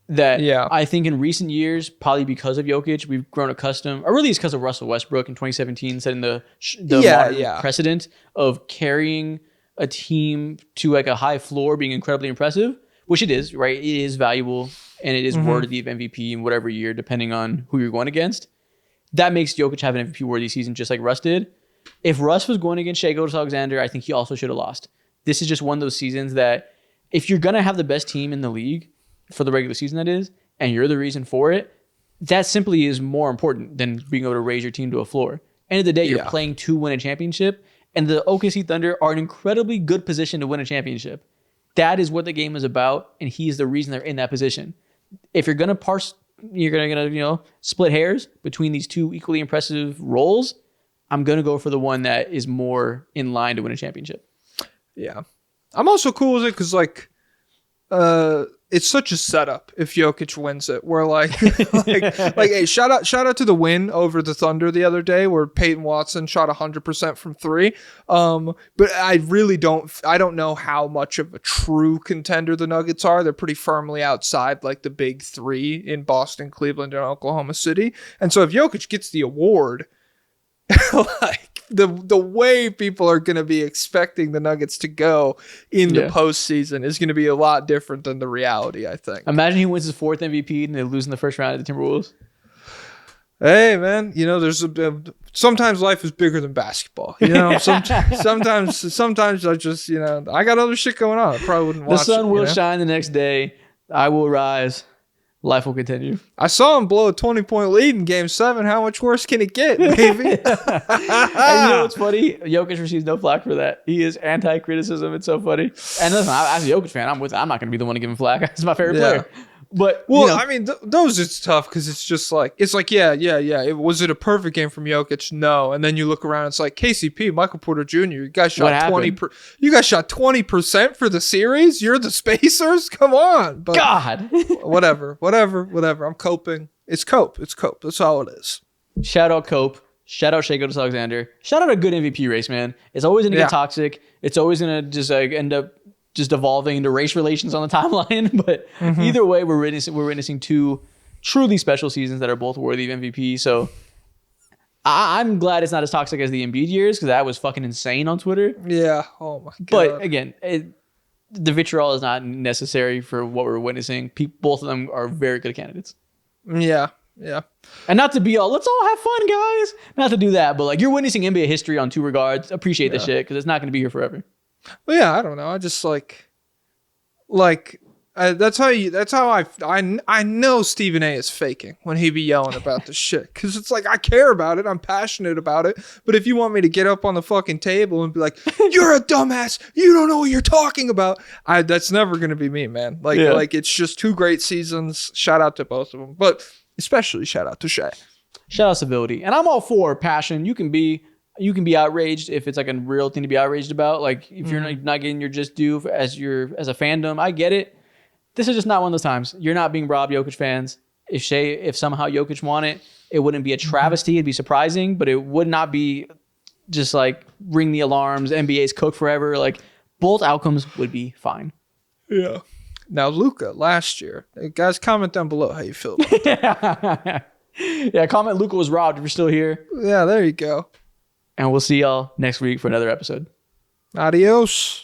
I think in recent years, probably because of Jokic, we've grown accustomed, or really it's because of Russell Westbrook in 2017 setting the modern precedent of carrying a team to like a high floor, being incredibly impressive, which it is, right? It is valuable and it is worthy of MVP in whatever year, depending on who you're going against. That makes Jokic have an MVP worthy season, just like Russ did. If Russ was going against Shai Gilgeous-Alexander, I think he also should have lost. This is just one of those seasons that if you're going to have the best team in the league, for the regular season that is, and you're the reason for it, that simply is more important than being able to raise your team to a floor. End of the day, you're playing to win a championship, and the OKC Thunder are in an incredibly good position to win a championship. That is what the game is about, and he's the reason they're in that position. If you're going to you're going to split hairs between these two equally impressive roles, I'm going to go for the one that is more in line to win a championship. Yeah. I'm also cool with it because, like, it's such a setup if Jokic wins it. We're like, hey, shout out to the win over the Thunder the other day where Peyton Watson shot 100% from three. But I really don't know how much of a true contender the Nuggets are. They're pretty firmly outside like the big three in Boston, Cleveland, and Oklahoma City. And so if Jokic gets the award, like, the way people are going to be expecting the Nuggets to go in the postseason is going to be a lot different than the reality, I think. Imagine he wins his fourth MVP and they lose in the first round of the Timberwolves. Hey, man, there's sometimes life is bigger than basketball. Sometimes I just, I got other shit going on. I probably wouldn't watch it. The sun will shine the next day. I will rise. Life will continue. I saw him blow a 20-point lead in Game 7. How much worse can it get, baby? And you know what's funny? Jokic receives no flack for that. He is anti-criticism. It's so funny. And listen, as a Jokic fan, I'm not going to be the one to give him flack. He's my favorite player. But I mean, those it's tough because it's just like yeah. Was it a perfect game from Jokic? No. And then you look around, it's like KCP, Michael Porter Jr. You guys shot 20% for the series. You're the Spacers. Come on, but God. whatever. I'm coping. It's cope. That's all it is. Shout out Cope. Shout out Shai Gilgeous-Alexander. Shout out a good MVP race, man. It's always going to get toxic. It's always going to just like end up just evolving into race relations on the timeline. But either way, we're witnessing two truly special seasons that are both worthy of MVP. So I'm glad it's not as toxic as the Embiid years because that was fucking insane on Twitter. Yeah. Oh my God. But again, the vitriol is not necessary for what we're witnessing. Both of them are very good candidates. Yeah. And not to be let's all have fun, guys. Not to do that, but like you're witnessing NBA history on two regards. Appreciate the shit because it's not going to be here forever. Well, yeah, I don't know. I just that's how I know Stephen A is faking when he be yelling about this shit. Cause it's like, I care about it. I'm passionate about it. But if you want me to get up on the fucking table and be like, you're a dumbass, you don't know what you're talking about. That's never going to be me, man. Like it's just two great seasons. Shout out to both of them, but especially shout out to Shai. Shout out civility. And I'm all for passion. You can be outraged if it's like a real thing to be outraged about. Like if you're not getting your just due as a fandom, I get it. This is just not one of those times. You're not being robbed, Jokic fans. If somehow Jokic won it, it wouldn't be a travesty. It'd be surprising, but it would not be just like ring the alarms, NBA's cooked forever. Like both outcomes would be fine. Yeah. Now Luka last year. Guys, comment down below how you feel about that. Yeah, comment Luka was robbed if you're still here. Yeah, there you go. And we'll see y'all next week for another episode. Adios.